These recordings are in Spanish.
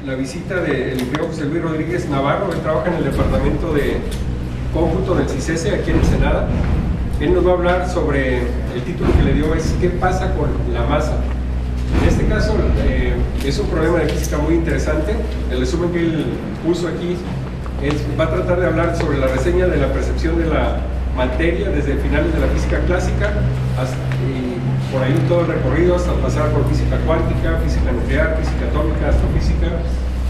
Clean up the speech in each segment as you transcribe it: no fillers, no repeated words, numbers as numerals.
la visita del ingeniero José Luis Rodríguez Navarro. Él trabaja en el departamento de cómputo del CICESE aquí en Ensenada. Él nos va a hablar sobre, el título que le dio es ¿qué pasa con la masa? En este caso es un problema de física muy interesante. El resumen que él puso aquí va a tratar de hablar sobre la reseña de la percepción de la materia desde finales de la física clásica hasta, y por ahí todo el recorrido hasta pasar por física cuántica, física nuclear, física atómica, astrofísica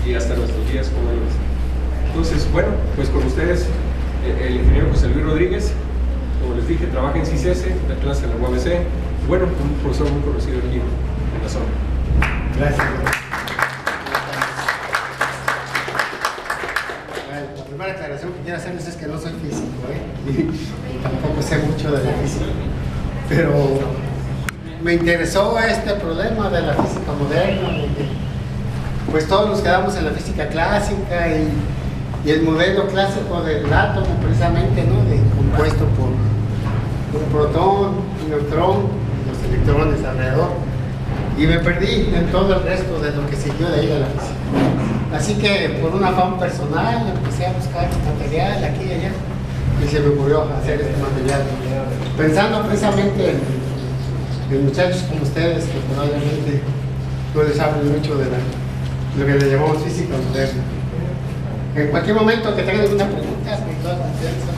y hasta nuestros días como hoy. Entonces, bueno, pues con ustedes el ingeniero José Luis Rodríguez, como les dije, trabaja en CICESE, da clase en la UABC, bueno, un profesor muy conocido aquí en la zona. Gracias. Bueno, la primera aclaración que quiero hacerles es que no soy físico, y tampoco sé mucho de la física, pero me interesó este problema de la física moderna, pues todos nos quedamos en la física clásica y el modelo clásico del átomo precisamente, ¿no? Compuesto por un protón, un neutrón, los electrones alrededor, y me perdí en todo el resto de lo que siguió de ahí de la física. Así que por un afán personal empecé a buscar material aquí y allá y se me ocurrió hacer este material, pensando precisamente en muchachos como ustedes que probablemente no les hablen mucho de lo que le llamamos física moderna. En cualquier momento que tengan alguna pregunta, con toda confianza,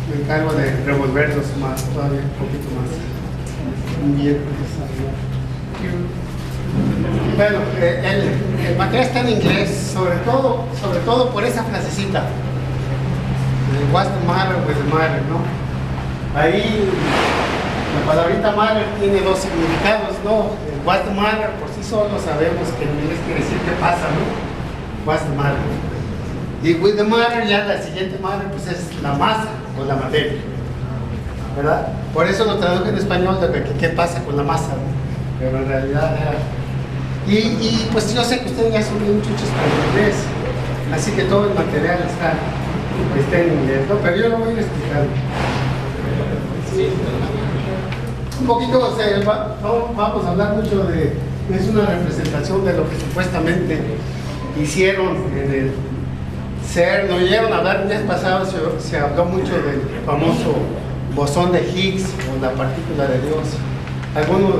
me encargo de revolverlos más, todavía un poquito más. Bien. Bueno, el material está en inglés, sobre todo por esa frasecita. What's the matter with the matter, ¿no? Ahí la palabrita matter tiene dos significados, ¿no? El what's the matter por sí solo sabemos que en inglés quiere decir qué pasa, ¿no? What's the matter. Y with the matter, ya la siguiente matter, pues es la masa o la materia, ¿verdad? Por eso lo traduje en español de qué pasa con la masa, ¿no? Pero en realidad era... Y pues yo sé que ustedes ya son bien chuchos para el inglés, así que todo el material está en inglés, ¿no? Pero yo lo voy a ir explicando. Sí. Un poquito, vamos a hablar mucho de... Es una representación de lo que supuestamente hicieron en el CERN. Lo oyeron hablar el mes pasado, se habló mucho del famoso bosón de Higgs o la partícula de Dios. Algunos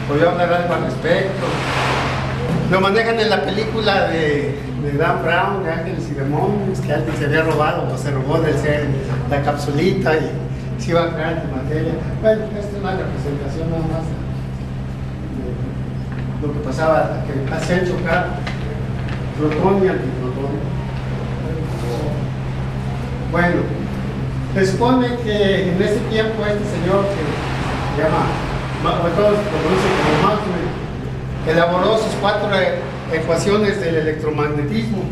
podría hablar algo al respecto. Lo manejan en la película de Dan Brown, de Ángeles y Demonios, que alguien se había robado o se robó del CERN la capsulita y se iba a crear antimateria. Bueno, esta es una representación nada más de lo que pasaba, que hacían chocar protón y antiprotón. Bueno, se supone que en ese tiempo este señor que se llama, todos lo conocen como Maxwell, elaboró sus 4 ecuaciones del electromagnetismo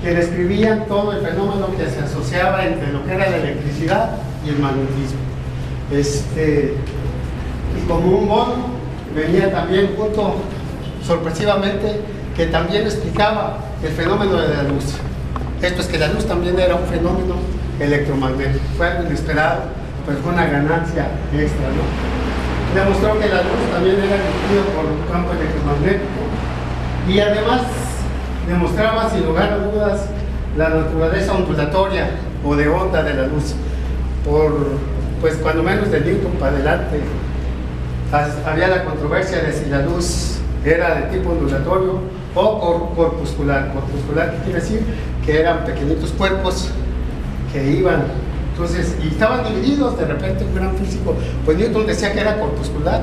que describían todo el fenómeno que se asociaba entre lo que era la electricidad y el magnetismo. Y como un bono venía también junto, sorpresivamente, que también explicaba el fenómeno de la luz. Esto es que la luz también era un fenómeno electromagnético. Fue algo inesperado, pero fue una ganancia extra, ¿no? Demostró que la luz también era emitido por un campo electromagnético y además demostraba sin lugar a dudas la naturaleza ondulatoria o de onda de la luz. Pues cuando menos de Newton para adelante había la controversia de si la luz era de tipo ondulatorio o corpuscular. Corpuscular, ¿qué quiere decir? Que eran pequeñitos cuerpos que iban, entonces, y estaban divididos. De repente un gran físico, pues Newton decía que era corpuscular,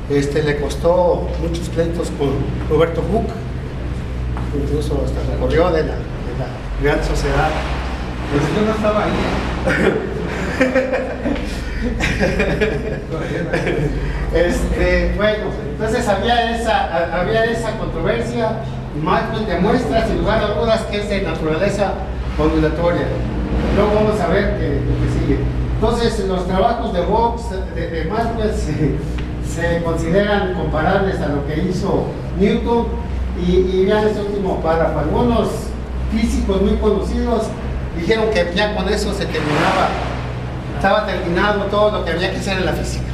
le costó muchos pleitos con Roberto Hooke, incluso hasta recorrió de la Real Sociedad. Pues yo no estaba ahí. Bueno, entonces había esa controversia. Maxwell demuestra sin lugar a dudas que es de naturaleza ondulatoria. Luego vamos a ver qué sigue. Entonces los trabajos de Maxwell se consideran comparables a lo que hizo Newton y vean este último párrafo. Algunos físicos muy conocidos dijeron que ya con eso se terminaba, estaba terminado todo lo que había que hacer en la física,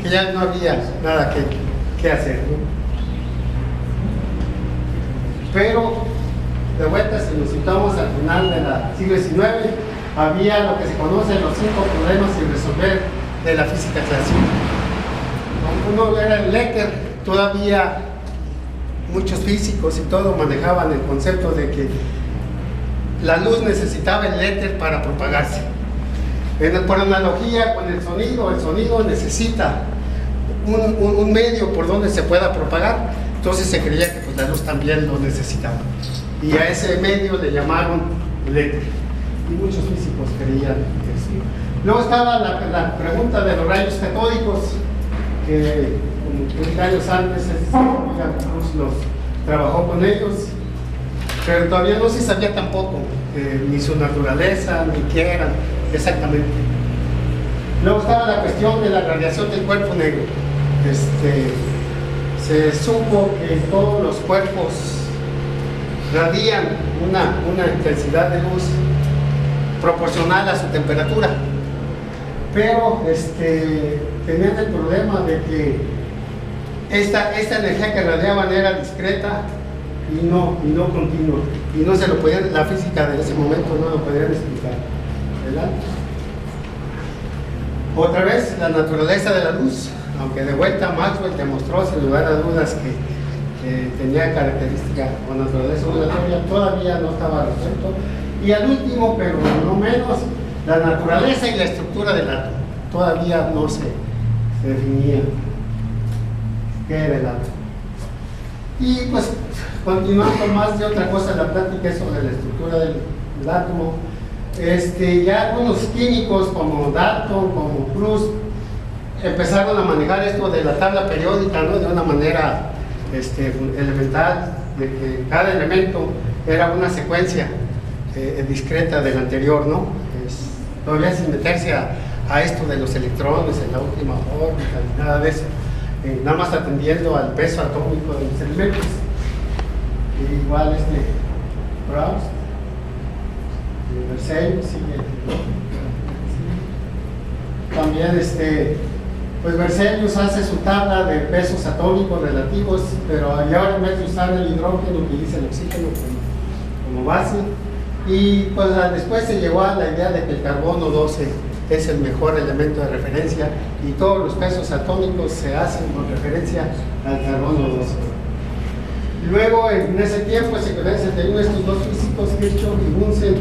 que ya no había nada que hacer, ¿no? Pero de vuelta, si nos situamos al final del siglo XIX, había lo que se conocen los 5 problemas sin resolver de la física clásica. Uno era el éter. Todavía muchos físicos y todo manejaban el concepto de que la luz necesitaba el éter para propagarse. Por analogía con el sonido necesita un medio por donde se pueda propagar. Entonces se creía que pues, la luz también lo necesitaba. Y a ese medio le llamaron el éter. Y muchos físicos creían eso. Luego estaba la pregunta de los rayos catódicos, que como 30 años antes Cruz los trabajó con ellos, pero todavía no se sabía tampoco ni su naturaleza, ni qué eran exactamente. Luego estaba la cuestión de la radiación del cuerpo negro. Se supo que todos los cuerpos radian una intensidad de luz proporcional a su temperatura, pero tenían el problema de que esta energía que radiaban era discreta y no continua, y no se lo podían, la física de ese momento no lo podían explicar, ¿verdad? Otra vez, la naturaleza de la luz, aunque de vuelta Maxwell demostró sin lugar a dudas que tenía característica o naturaleza ondulatoria, todavía no estaba resuelto. Y al último, pero no menos, la naturaleza y la estructura del átomo. Todavía no se definía qué era el átomo. Y pues, continuando más de otra cosa, la plática es sobre la estructura del átomo. Ya algunos químicos como Dalton, como Cruz, empezaron a manejar esto de la tabla periódica, ¿no? De una manera elemental, de que cada elemento era una secuencia discreta del anterior, ¿no? Todavía sin meterse a esto de los electrones en la última órbita, ni nada de eso, nada más atendiendo al peso atómico de los elementos. Igual Proust, Berzelius sigue. También pues Berzelius hace su tabla de pesos atómicos relativos, pero ahora en vez de usar el hidrógeno utiliza el oxígeno como base. Y pues después se llegó a la idea de que el carbono 12 es el mejor elemento de referencia y todos los pesos atómicos se hacen con referencia al carbono 12. Luego en ese tiempo, en 1961, estos dos físicos, Kirchhoff y Bunsen,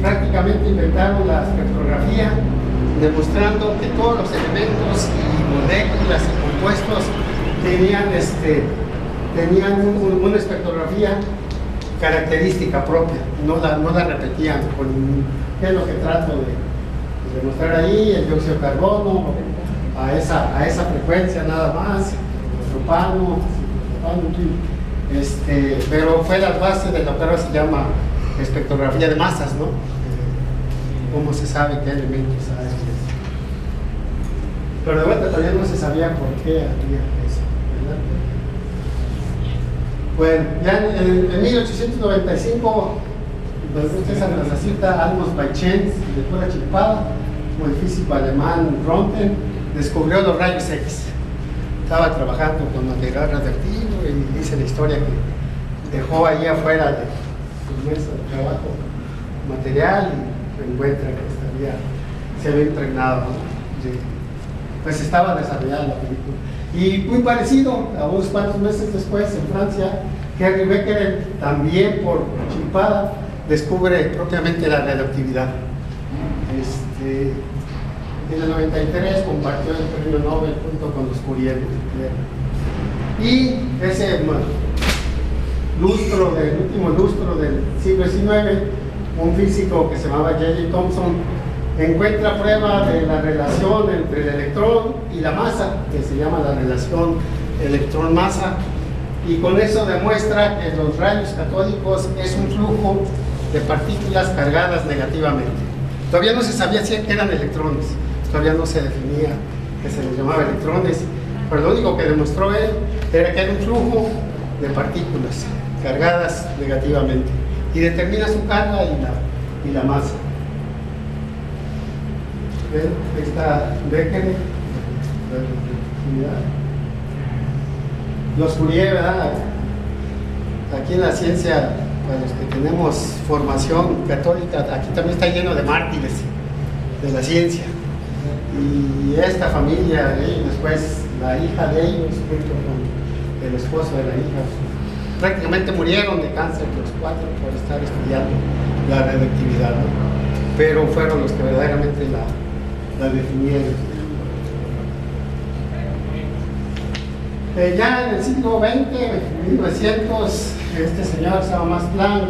prácticamente inventaron la espectrografía, demostrando que todos los elementos y moléculas y compuestos tenían una espectrografía característica propia, no la repetían, ¿qué es lo que trato de demostrar ahí? El dióxido de carbono a esa frecuencia nada más, el propano, pero fue la base de lo que ahora se llama espectrografía de masas, ¿no? Cómo se sabe qué elementos hay. Pero de vuelta todavía no se sabía por qué había eso, ¿verdad? Bueno, ya en 1895, ustedes saben la cita, Almos by chance, de pura chispada, como el físico alemán Röntgen, descubrió los rayos X. Estaba trabajando con material radioactivo y dice la historia que dejó ahí afuera de su mesa de trabajo material y encuentra que se había impregnado, ¿no? Pues estaba desarrollada la película. Y muy parecido, a unos cuantos meses después, en Francia, Henry Becquerel, también por chispada, descubre propiamente la radioactividad. En el 93 compartió el premio Nobel junto con los Curie. Y ese último lustro del siglo XIX, un físico que se llamaba J.J. Thomson encuentra prueba de la relación entre el electrón y la masa, que se llama la relación electrón-masa, y con eso demuestra que los rayos catódicos es un flujo de partículas cargadas negativamente. Todavía no se sabía si eran electrones, todavía no se definía que se les llamaba electrones, pero lo único que demostró él era que era un flujo de partículas cargadas negativamente, y determina su carga y la masa. Ahí está Becquerel, los Curie, ¿verdad? aquí en la ciencia, para los que tenemos formación católica, aquí también está lleno de mártires de la ciencia. Y esta familia, después la hija de ellos, junto con el esposo de la hija, prácticamente murieron de cáncer los 4 por estar estudiando la radioactividad, ¿no? Pero fueron los que verdaderamente la definieron. Ya en el siglo XX, 1900, este señor se llama Max Planck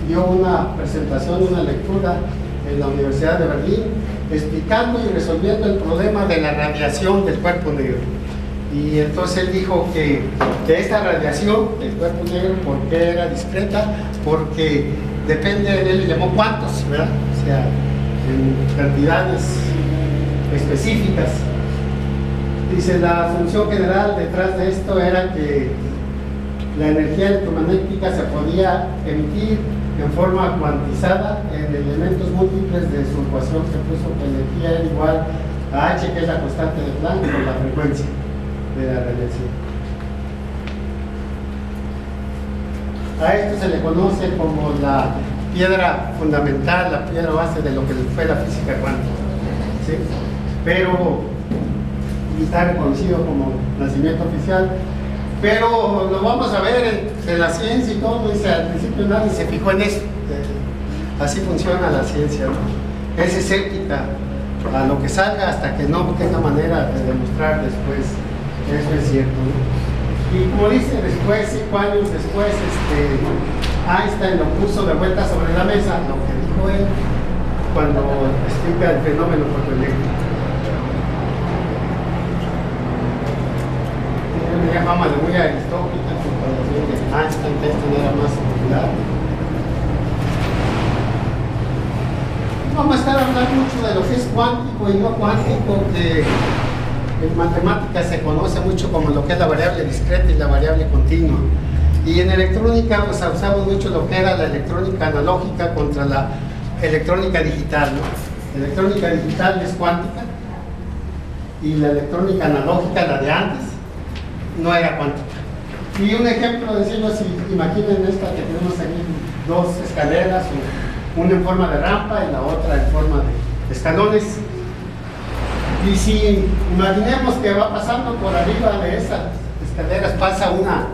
dio una presentación, una lectura en la Universidad de Berlín, explicando y resolviendo el problema de la radiación del cuerpo negro. Y entonces él dijo que esta radiación del cuerpo negro, ¿por qué era discreta? Porque depende, él le llamó cuantos, ¿verdad? O sea, en cantidades específicas. Dice, la función general detrás de esto era que la energía electromagnética se podía emitir en forma cuantizada en elementos múltiples de su ecuación. Se puso que la energía era igual a H, que es la constante de Planck, por la frecuencia de la radiación. A esto se le conoce como la piedra fundamental, la piedra base de lo que fue la física cuántica, ¿sí? Pero está reconocido como nacimiento oficial, pero lo vamos a ver en la ciencia y todo. Dice, al principio nadie se fijó en eso. Así funciona la ciencia, ¿no? Es escéptica a lo que salga hasta que no tenga manera de demostrar después. Eso es cierto, ¿no? Y como dice, después, 5 años después, Einstein lo puso de vuelta sobre la mesa, lo que dijo él cuando explica el fenómeno fotoeléctrico. Tenía fama de muy aristócrata en comparación de Einstein, que era más popular. Vamos a estar hablando mucho de lo que es cuántico y no cuántico, que en matemáticas se conoce mucho como lo que es la variable discreta y la variable continua. Y en electrónica pues usamos mucho lo que era la electrónica analógica contra la electrónica digital, ¿no? La electrónica digital es cuántica y la electrónica analógica, la de antes, no era cuántica. Y un ejemplo de decirlo, si imaginen esta que tenemos aquí, 2 escaleras, una en forma de rampa y la otra en forma de escalones. Y si imaginemos que va pasando por arriba de esas escaleras, pasa una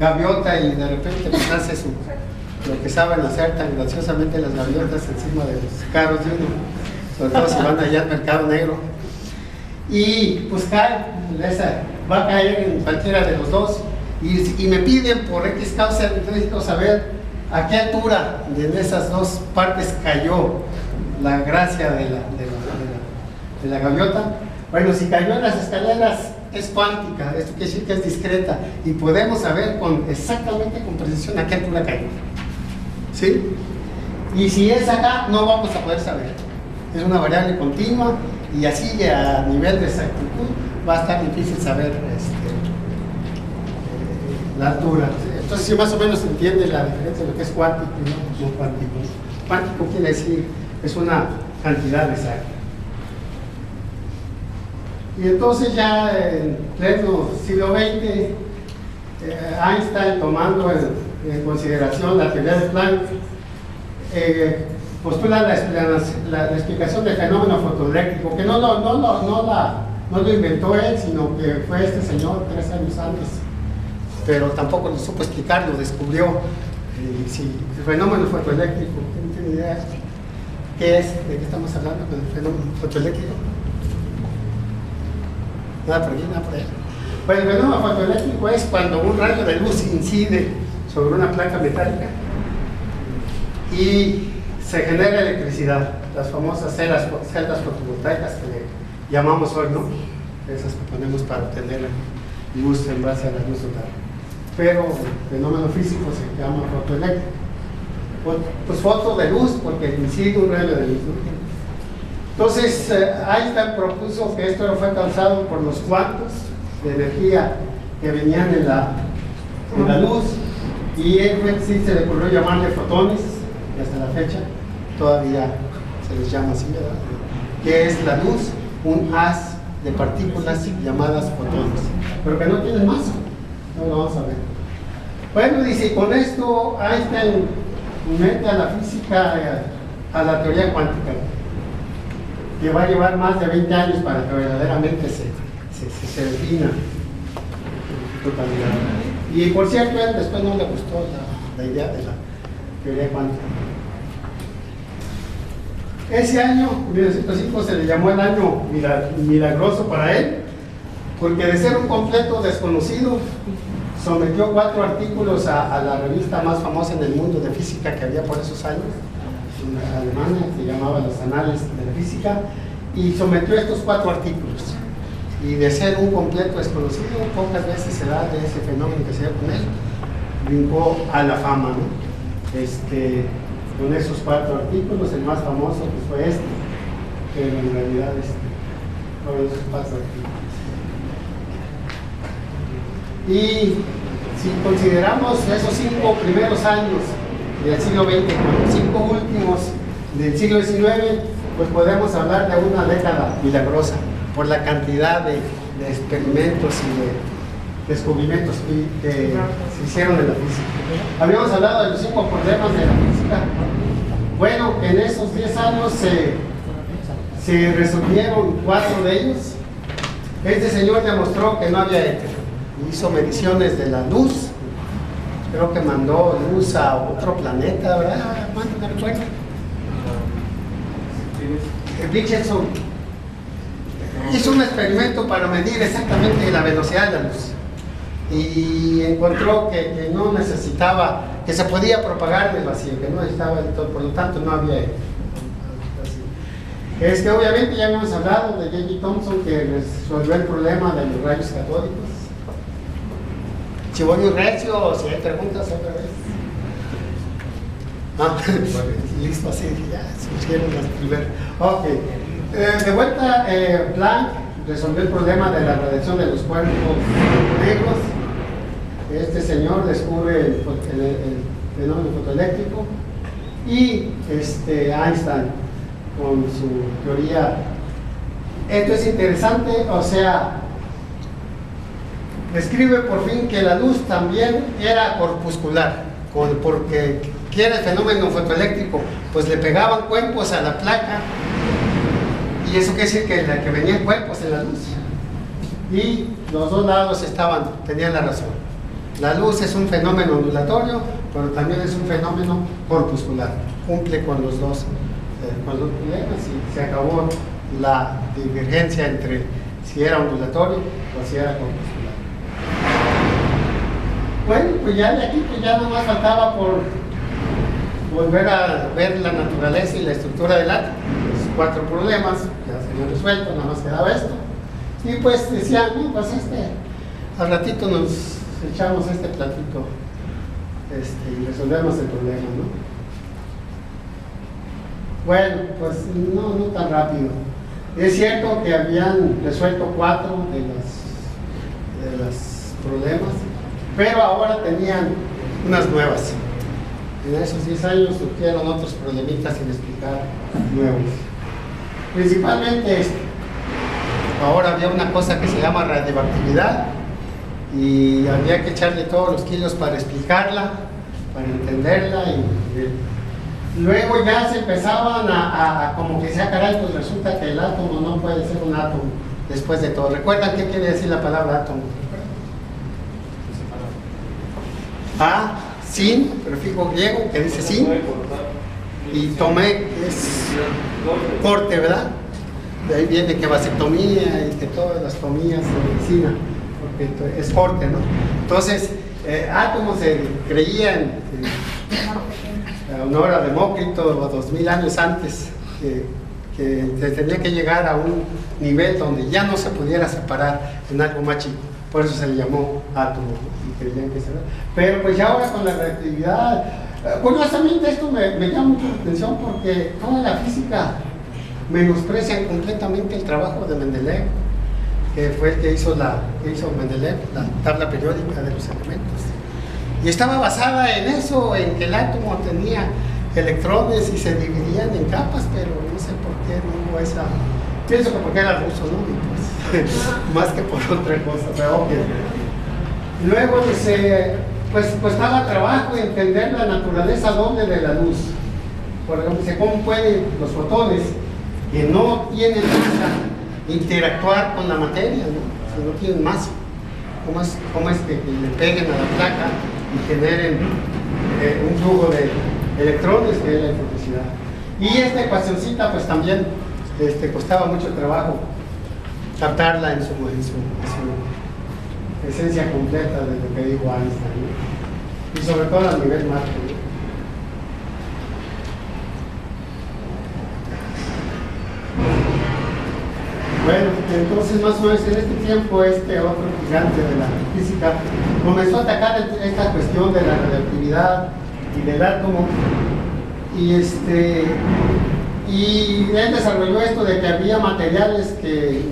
gaviota y de repente pues hace lo que saben hacer tan graciosamente las gaviotas encima de los carros de uno, sobre todo si van allá al mercado negro. Y pues cae, va a caer en cualquiera de los dos. Y me piden por X causa, necesito saber a qué altura de esas dos partes cayó la gracia de la gaviota. Bueno, si cayó en las escaleras es cuántica, esto quiere decir que es discreta y podemos saber exactamente con precisión a qué altura cayó, ¿sí? Y si es acá, no vamos a poder saber. Es una variable continua y así a nivel de exactitud va a estar difícil saber la altura. Entonces, si más o menos se entiende la diferencia de lo que es cuántico y no cuántico. Cuántico quiere decir, es una cantidad exacta. Y entonces ya en pleno siglo XX, Einstein, tomando en consideración la teoría de Planck, postula la explicación del fenómeno fotoeléctrico, que no lo inventó él, sino que fue este señor 3 años antes, pero tampoco lo supo explicar, lo descubrió. Si el fenómeno fotoeléctrico, ¿quién tiene idea? ¿Qué es? ¿De qué estamos hablando con el fenómeno fotoeléctrico? Nada por aquí, nada por allá. Pues el fenómeno fotoeléctrico es cuando un rayo de luz incide sobre una placa metálica y se genera electricidad, las famosas celdas fotovoltaicas que le llamamos hoy, ¿no? Esas que ponemos para obtener luz en base a la luz solar. Pero el fenómeno físico se llama fotoeléctrico. Pues foto de luz, porque incide un rayo de luz, ¿no? Entonces, Einstein propuso que esto fue causado por los cuantos de energía que venían en la luz, y él sí se le ocurrió llamarle fotones, y hasta la fecha todavía se les llama así, ¿verdad? Que es la luz, un haz de partículas llamadas fotones, pero que no tienen masa. No lo vamos a ver. Bueno, dice, con esto Einstein mete a la física a la teoría cuántica, que va a llevar más de 20 años para que verdaderamente se defina en totalidad. Y por cierto, él después no le gustó la idea de la teoría cuántica. Ese año, 1905, se le llamó el año milagroso para él, porque de ser un completo desconocido, sometió 4 artículos a la revista más famosa en el mundo de física que había por esos años, en Alemania, se llamaba Los Anales de la Física, y sometió estos 4 artículos. Y de ser un completo desconocido, pocas veces se da de ese fenómeno que se da con él, brincó a la fama, ¿no? Con esos 4 artículos, el más famoso pues fue este, pero en realidad fueron esos 4 artículos. Y si consideramos esos 5 primeros años del siglo XX con los 5 últimos del siglo XIX, pues podemos hablar de una década milagrosa por la cantidad de experimentos y de descubrimientos que se hicieron en la física. Habíamos hablado de los 5 problemas de la física. Bueno, en esos 10 años se resolvieron 4 de ellos. Este señor demostró que no había éter. Hizo mediciones de la luz. Creo que mandó luz a otro planeta, ¿verdad? ¿Cuánto te recuerdas? Richardson hizo un experimento para medir exactamente la velocidad de la luz y encontró que no necesitaba, que se podía propagar en el vacío, que no necesitaba, por lo tanto no había. Obviamente ya habíamos hablado de J.J. Thomson, que resolvió el problema de los rayos catódicos. Si voy muy recio o si hay preguntas otra vez. Listo, así ya surgieron las primeras. Ok. De vuelta, Planck resolvió el problema de la radiación de los cuerpos negros. Este señor descubre el fenómeno fotoeléctrico. Y Einstein con su teoría. Esto es interesante, o sea, describe por fin que la luz también era corpuscular, porque ¿qué era el fenómeno fotoeléctrico? Pues le pegaban cuerpos a la placa, y eso quiere decir que venían cuerpos en la luz, y los dos lados tenían la razón. La luz es un fenómeno ondulatorio, pero también es un fenómeno corpuscular, cumple con los dos problemas, y se acabó la divergencia entre si era ondulatorio o si era corpuscular. Bueno, pues ya de aquí pues ya nomás faltaba por volver a ver la naturaleza y la estructura del átomo. Los 4 problemas ya se habían resuelto, nada más quedaba esto. Y pues decían, no, pues al ratito nos echamos este platito y resolvemos el problema, ¿no? Bueno, pues no tan rápido. Es cierto que habían resuelto 4 de los problemas, pero ahora tenían unas nuevas. En esos 10 años surgieron otros problemitas sin explicar nuevos. Principalmente ahora había una cosa que se llama radioactividad y había que echarle todos los kilos para explicarla, para entenderla. Y luego ya se empezaban a como que sea caray, pues resulta que el átomo no puede ser un átomo después de todo. ¿Recuerdan qué quiere decir la palabra átomo? Sin, prefijo griego que dice sin, y tomé es corte, ¿verdad? De ahí viene que vasectomía y que todas las tomías de medicina, porque es corte, ¿no? Entonces, átomos se creía en honor a Demócrito 2000 años antes, que se tenía que llegar a un nivel donde ya no se pudiera separar en algo más chico. Por eso se le llamó átomo, y creían que se era. Pero pues ya ahora con la reactividad, curiosamente esto me llama mucho la atención porque toda la física menosprecia completamente el trabajo de Mendeleev, que fue el que hizo Mendeleev, la tabla periódica de los elementos. Y estaba basada en eso, en que el átomo tenía electrones y se dividían en capas, pero no sé por qué no hubo esa. Pienso que porque era ruso, ¿no? Y pues, más que por otra cosa, pero ok. Luego dice, pues costaba trabajo entender la naturaleza doble de la luz. Por ejemplo, cómo pueden los fotones que no tienen masa interactuar con la materia, ¿no? Si no tienen masa, cómo es que le peguen a la placa y generen un flujo de electrones, que es la electricidad. Y esta ecuacióncita pues también costaba mucho trabajo captarla en su esencia completa de lo que dijo Einstein, ¿no? Y sobre todo a nivel macro, ¿no? Bueno, entonces más o menos en este tiempo otro gigante de la física comenzó a atacar esta cuestión de la radioactividad y del átomo, y él desarrolló esto de que había materiales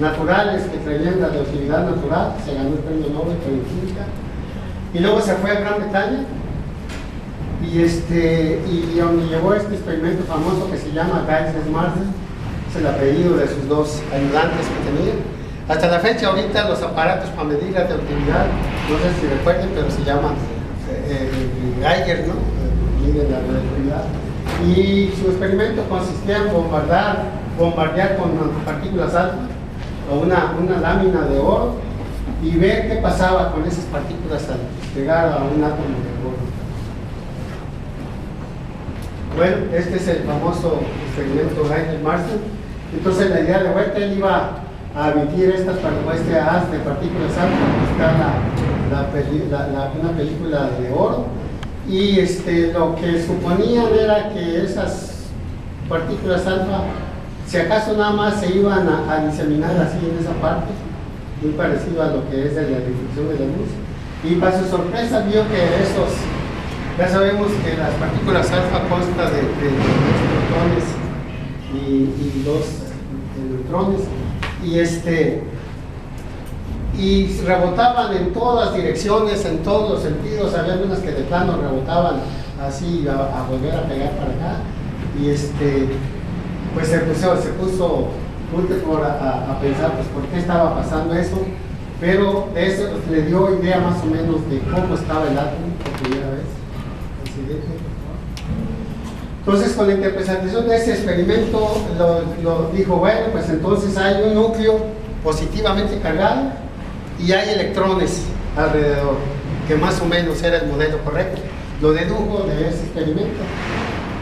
naturales que traían radioactividad natural. Se ganó el premio Nobel por química, y luego se fue a Gran Bretaña y donde llevó este experimento famoso que se llama Geiger-Martin. Es el apellido de sus dos ayudantes que tenía. Hasta la fecha, ahorita los aparatos para medir la radioactividad, no sé si recuerden, pero se llaman Geiger, ¿no? Miden la radioactividad. Y su experimento consistía en bombardear con partículas alfa o una lámina de oro y ver qué pasaba con esas partículas al llegar a un átomo de oro. Bueno, este es el famoso experimento Geiger-Martin. Entonces la idea de vuelta, él iba a emitir este haz de partículas alfa. Está una película de oro, y lo que suponían era que esas partículas alfa, si acaso nada más se iban a diseminar así en esa parte, muy parecido a lo que es de la difusión de la luz, y para su sorpresa vio que ya sabemos que las partículas alfa constan de protones y dos neutrones, y rebotaban en todas direcciones, en todos los sentidos. Había algunas que de plano rebotaban así a volver a pegar para acá, y pues se puso Rutherford a pensar pues por qué estaba pasando eso, pero eso le dio idea más o menos de cómo estaba el átomo por primera vez. Entonces, con la interpretación de ese experimento, lo dijo, bueno, pues entonces hay un núcleo positivamente cargado y hay electrones alrededor, que más o menos era el modelo correcto. Lo dedujo de ese experimento.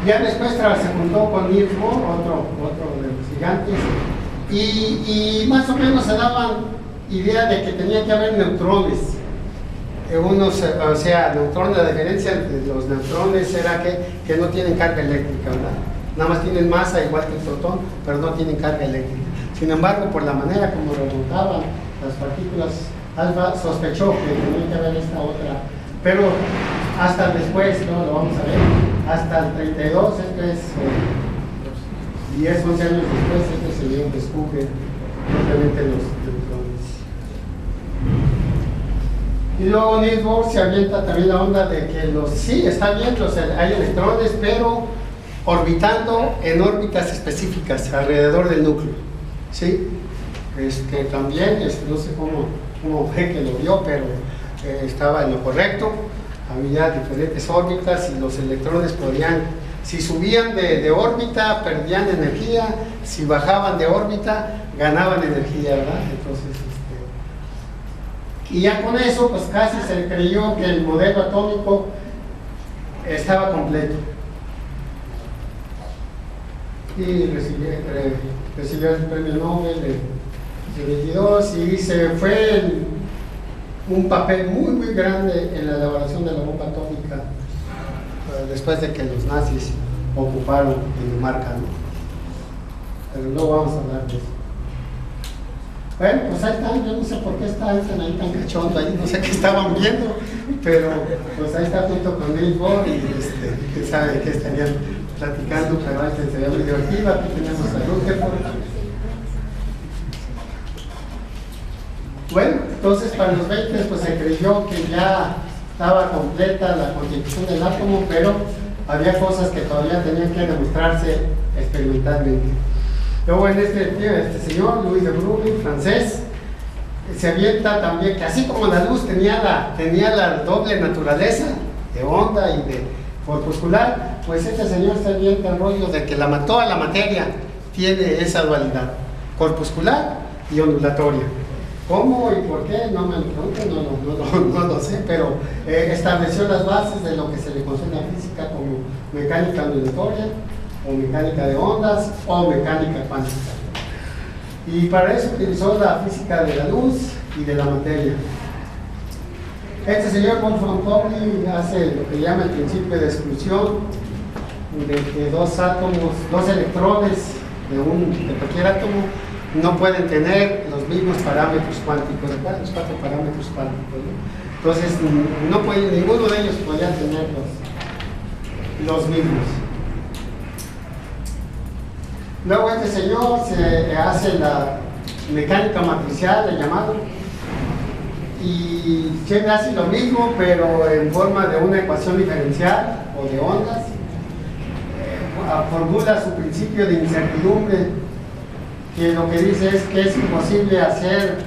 Ya después se juntó con Niels Bohr, otro de los gigantes, y más o menos se daban idea de que tenía que haber neutrones. Neutrones, la diferencia entre los neutrones era que no tienen carga eléctrica, ¿verdad? Nada más tienen masa igual que el protón, pero no tienen carga eléctrica. Sin embargo, por la manera como rebotaban las partículas alfa, sospechó que tenía que haber esta otra, pero hasta después, ¿no? Lo vamos a ver, hasta el 32, esto es 10, 11 años después, se descubre propiamente los neutrones. Y luego Niels Bohr se avienta también la onda de que sí, está bien, hay electrones, pero orbitando en órbitas específicas alrededor del núcleo, ¿sí? También, no sé cómo fue que lo vio, pero estaba en lo correcto. Había diferentes órbitas y los electrones podían, si subían de órbita, perdían energía, si bajaban de órbita, ganaban energía, ¿verdad? Entonces, y ya con eso, pues casi se creyó que el modelo atómico estaba completo. Y recibió el premio Nobel de 22, y se fue un papel muy, muy grande en la elaboración de la bomba atómica, después de que los nazis ocuparon Dinamarca, ¿no? Pero no vamos a hablar de eso. Bueno, pues ahí están, yo no sé por qué está Einstein ahí tan cachondo, ahí no sé qué estaban viendo, pero pues ahí está junto con Niels Bohr, y quién sabe de qué estarían platicando, pero Einstein se ve muy divertido. Aquí tenemos a Rutherford. Bueno, entonces para los 20 pues se creyó que ya estaba completa la constitución del átomo, pero había cosas que todavía tenían que demostrarse experimentalmente. Luego en este señor, Louis de Broglie, francés, se avienta también, que así como la luz tenía la doble naturaleza de onda y de corpuscular, pues este señor se avienta el rollo de que toda la materia tiene esa dualidad, corpuscular y ondulatoria. ¿Cómo y por qué? No me lo pregunten, no lo sé, pero estableció las bases de lo que se le conoce a física como mecánica ondulatoria, o mecánica de ondas, o mecánica cuántica. Y para eso utilizó la física de la luz y de la materia. Este señor Wolfgang Pauli hace lo que llama el principio de exclusión, de que dos electrones de cualquier átomo no pueden tener los mismos parámetros cuánticos, ¿verdad? Los 4 parámetros cuánticos, ¿no? Entonces, ninguno de ellos podía tener los mismos. Luego este señor se hace la mecánica matricial, el llamado, y siempre hace lo mismo, pero en forma de una ecuación diferencial o de ondas. Formula su principio de incertidumbre, que lo que dice es que es imposible hacer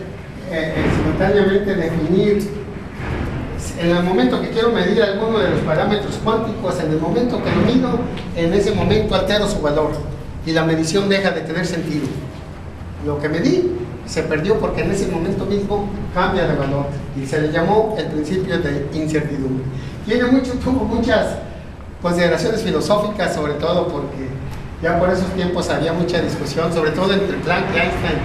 simultáneamente definir en el momento que quiero medir alguno de los parámetros cuánticos, en el momento que lo mido, en ese momento altero su valor y la medición deja de tener sentido. Lo que medí se perdió porque en ese momento mismo cambia de valor y se le llamó el principio de incertidumbre. Tuvo muchas consideraciones filosóficas, sobre todo porque ya por esos tiempos había mucha discusión, sobre todo entre Planck y Einstein,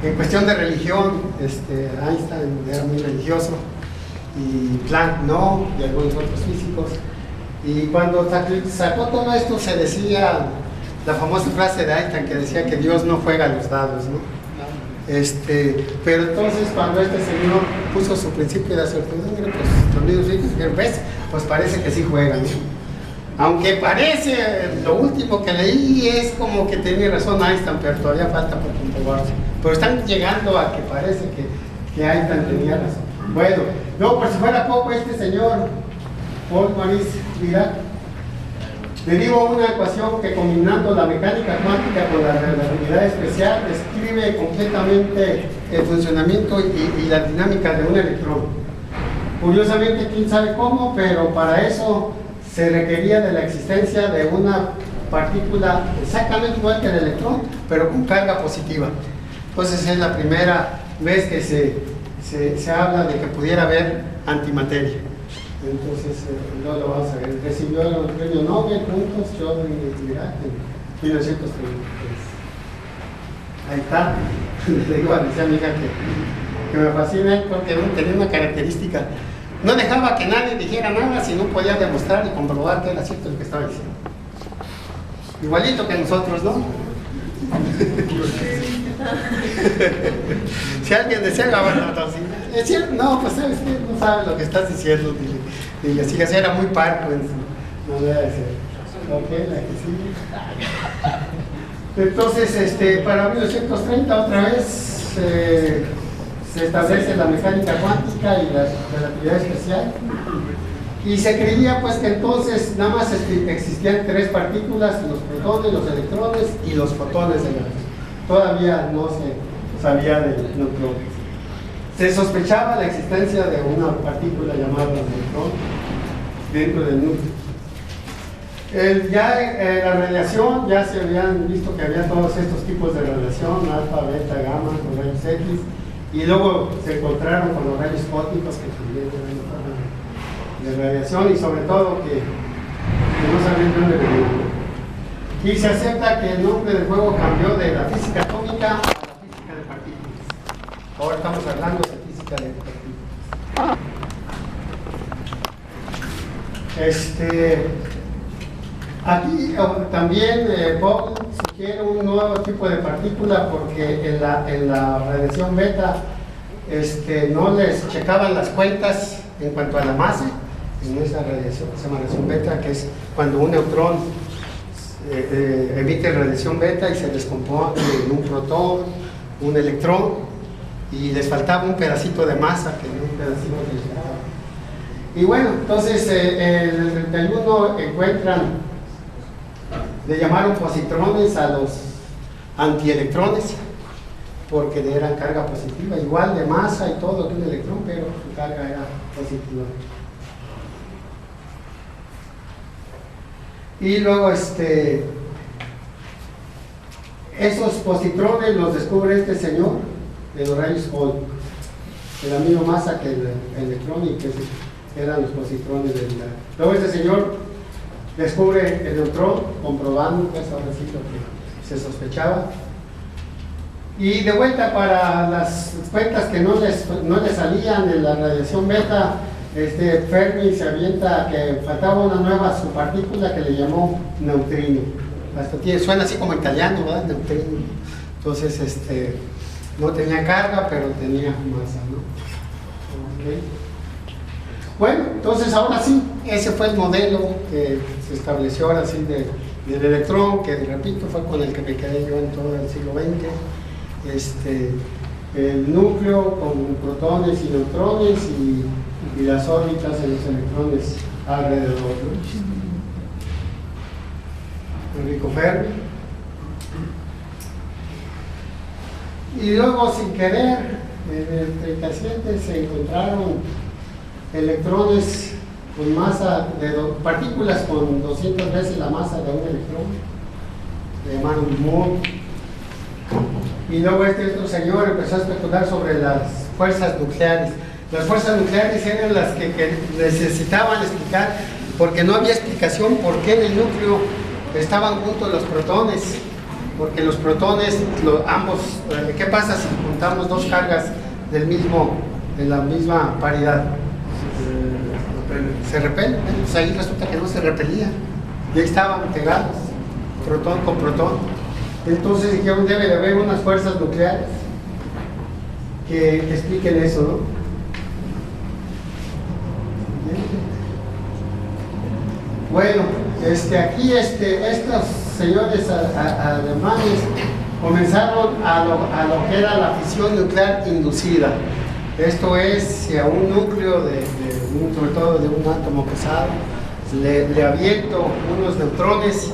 en cuestión de religión. Einstein era muy religioso y Planck no, y algunos otros físicos. Y cuando sacó todo esto se decía la famosa frase de Einstein que decía que Dios no juega a los dados, ¿no? Pero entonces cuando este señor puso su principio de certidumbre, pues los mismos físicos dijeron, ¿ves? Pues parece que sí juegan, ¿no? Aunque parece, lo último que leí es como que tenía razón Einstein, pero todavía falta por comprobarse. Pero están llegando a que parece que Einstein tenía razón. Bueno, luego por si fuera poco, este señor Paul Maurice Dirac derivó una ecuación que combinando la mecánica cuántica con la relatividad especial describe completamente el funcionamiento y la dinámica de un electrón. Curiosamente, quién sabe cómo, pero para eso se requería de la existencia de una partícula exactamente igual que el electrón, pero con carga positiva. Entonces es la primera vez que se habla de que pudiera haber antimateria. Entonces, no lo vamos a ver. Recibió el premio Nobel juntos, yo y Dirac, en 1933. Ahí está. Le digo a mi hija que me fascina porque tenía una característica. No dejaba que nadie dijera nada si no podía demostrar y comprobar que era cierto lo que estaba diciendo. Igualito que nosotros, ¿no? Si alguien desea la es cierto, no, pues sabes que no sabes lo que estás diciendo, dile, si así era muy parco en su manera de ser. Ok, la que sigue. Entonces, para 1930 otra vez se establece la mecánica cuántica y la relatividad especial. Y se creía pues que entonces nada más existían 3 partículas, los protones, los electrones y los fotones de la luz. Todavía no se sabía del neutrón. Se sospechaba la existencia de una partícula llamada neutrón dentro del núcleo. La radiación, ya se habían visto que había todos estos tipos de radiación, alfa, beta, gamma, con rayos X, y luego se encontraron con los rayos cósmicos que también eran de radiación y sobre todo que no sabían dónde venía. Y se acepta que el nombre del juego cambió de la física atómica a la física de partículas. Ahora estamos hablando de física de partículas. Aquí también Bob sugiere un nuevo tipo de partícula porque en la radiación beta no les checaban las cuentas en cuanto a la masa en esa radiación, se llama radiación beta, que es cuando un neutrón emite radiación beta y se descompone en un protón, un electrón, y les faltaba un pedacito de masa que no un pedacito que les faltaba. Y bueno, entonces en el 31 le llamaron positrones a los antielectrones, porque eran carga positiva, igual de masa y todo que un electrón, pero su carga era positiva. Y luego esos positrones los descubre este señor de los rayos Hall, de la misma masa que el electrón, y que eran los positrones del... Luego este señor descubre el neutrón, comprobando pues ahora sí lo que se sospechaba. Y de vuelta, para las cuentas que no le salían de la radiación beta, Fermi se avienta que faltaba una nueva subpartícula que le llamó neutrino. Hasta suena así como italiano, ¿verdad? Neutrino. Entonces, no tenía carga, pero tenía masa, ¿no? Okay. Bueno, entonces ahora sí, ese fue el modelo que se estableció ahora sí del electrón, que repito, fue con el que me quedé yo en todo el siglo XX. El núcleo con protones y neutrones y las órbitas de los electrones alrededor, ¿no? Enrico Fermi. Y luego, sin querer, en el 37 se encontraron electrones con masa partículas con 200 veces la masa de un electrón, se llamaron muon. Y luego otro señor empezó a especular sobre las fuerzas nucleares. Las fuerzas nucleares eran las que necesitaban explicar, porque no había explicación por qué en el núcleo estaban juntos los protones, porque los protones, ambos, ¿qué pasa si juntamos dos cargas de la misma paridad? Se repelen, pues ahí resulta que no se repelían, ya estaban pegados, protón con protón. Entonces dijeron, debe de haber unas fuerzas nucleares que expliquen eso, ¿no? Bueno, aquí estos señores alemanes comenzaron a lo que era la fisión nuclear inducida. Esto es, si a un núcleo sobre todo de un átomo pesado, le aviento unos neutrones,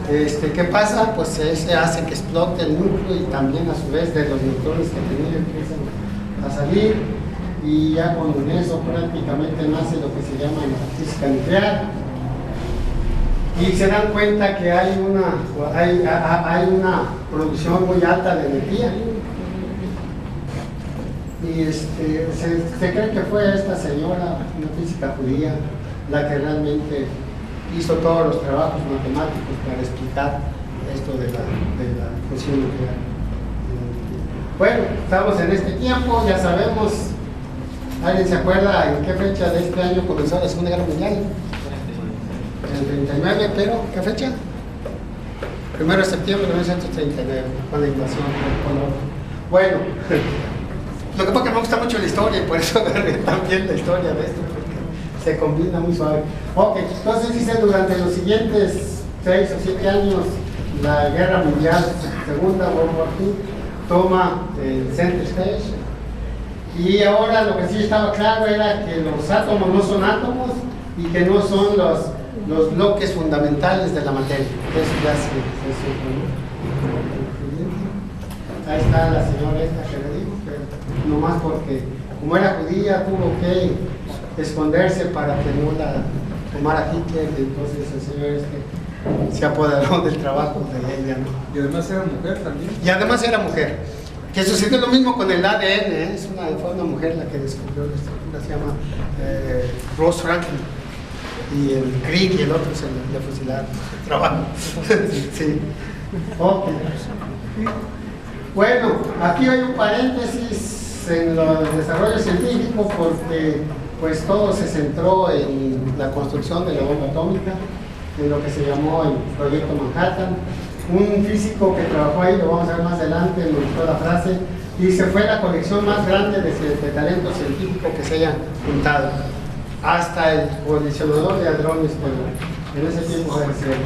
¿qué pasa? Pues se hace que explote el núcleo, y también a su vez de los neutrones que tenía empiezan a salir, y ya con eso prácticamente nace lo que se llama la física nuclear. Y se dan cuenta que hay una producción muy alta de energía. Y se cree que fue esta señora, una física judía, la que realmente hizo todos los trabajos matemáticos para explicar esto de la fusión nuclear. Bueno, estamos en este tiempo, ya sabemos. ¿Alguien se acuerda en qué fecha de este año comenzó la Segunda Guerra Mundial? En el 39, pero ¿qué fecha? 1 de septiembre de 1939, con la invasión del Polo. Bueno, lo que pasa es que me gusta mucho la historia, y por eso agarré también la historia de esto, porque se combina muy suave. Ok, entonces dice, durante los siguientes 6 o 7 años, la Guerra Mundial, Segunda, World War II, toma el center stage. Y ahora lo que sí estaba claro era que los átomos no son átomos, y que no son los bloques fundamentales de la materia. Eso ya se supo. Ahí está la señora esta que le digo, pero nomás porque, como era judía, tuvo que esconderse para que no la tomara Hitler, entonces el señor se apoderó del trabajo de ella, ¿no? Y además era mujer también. Y además era mujer. Que sucedió lo mismo con el ADN, fue una mujer la que descubrió la estructura, se llama Rose Franklin. Y el Crick y el otro se le fusilaron el trabajo. Sí. Ok. Bueno, aquí hay un paréntesis en el desarrollo científico, porque pues todo se centró en la construcción de la bomba atómica, en lo que se llamó el Proyecto Manhattan. Un físico que trabajó ahí, lo vamos a ver más adelante, me gustó la frase, dice: fue la colección más grande de talento científico que se hayan juntado, hasta el colisionador de hadrones, pero en ese tiempo fue cero.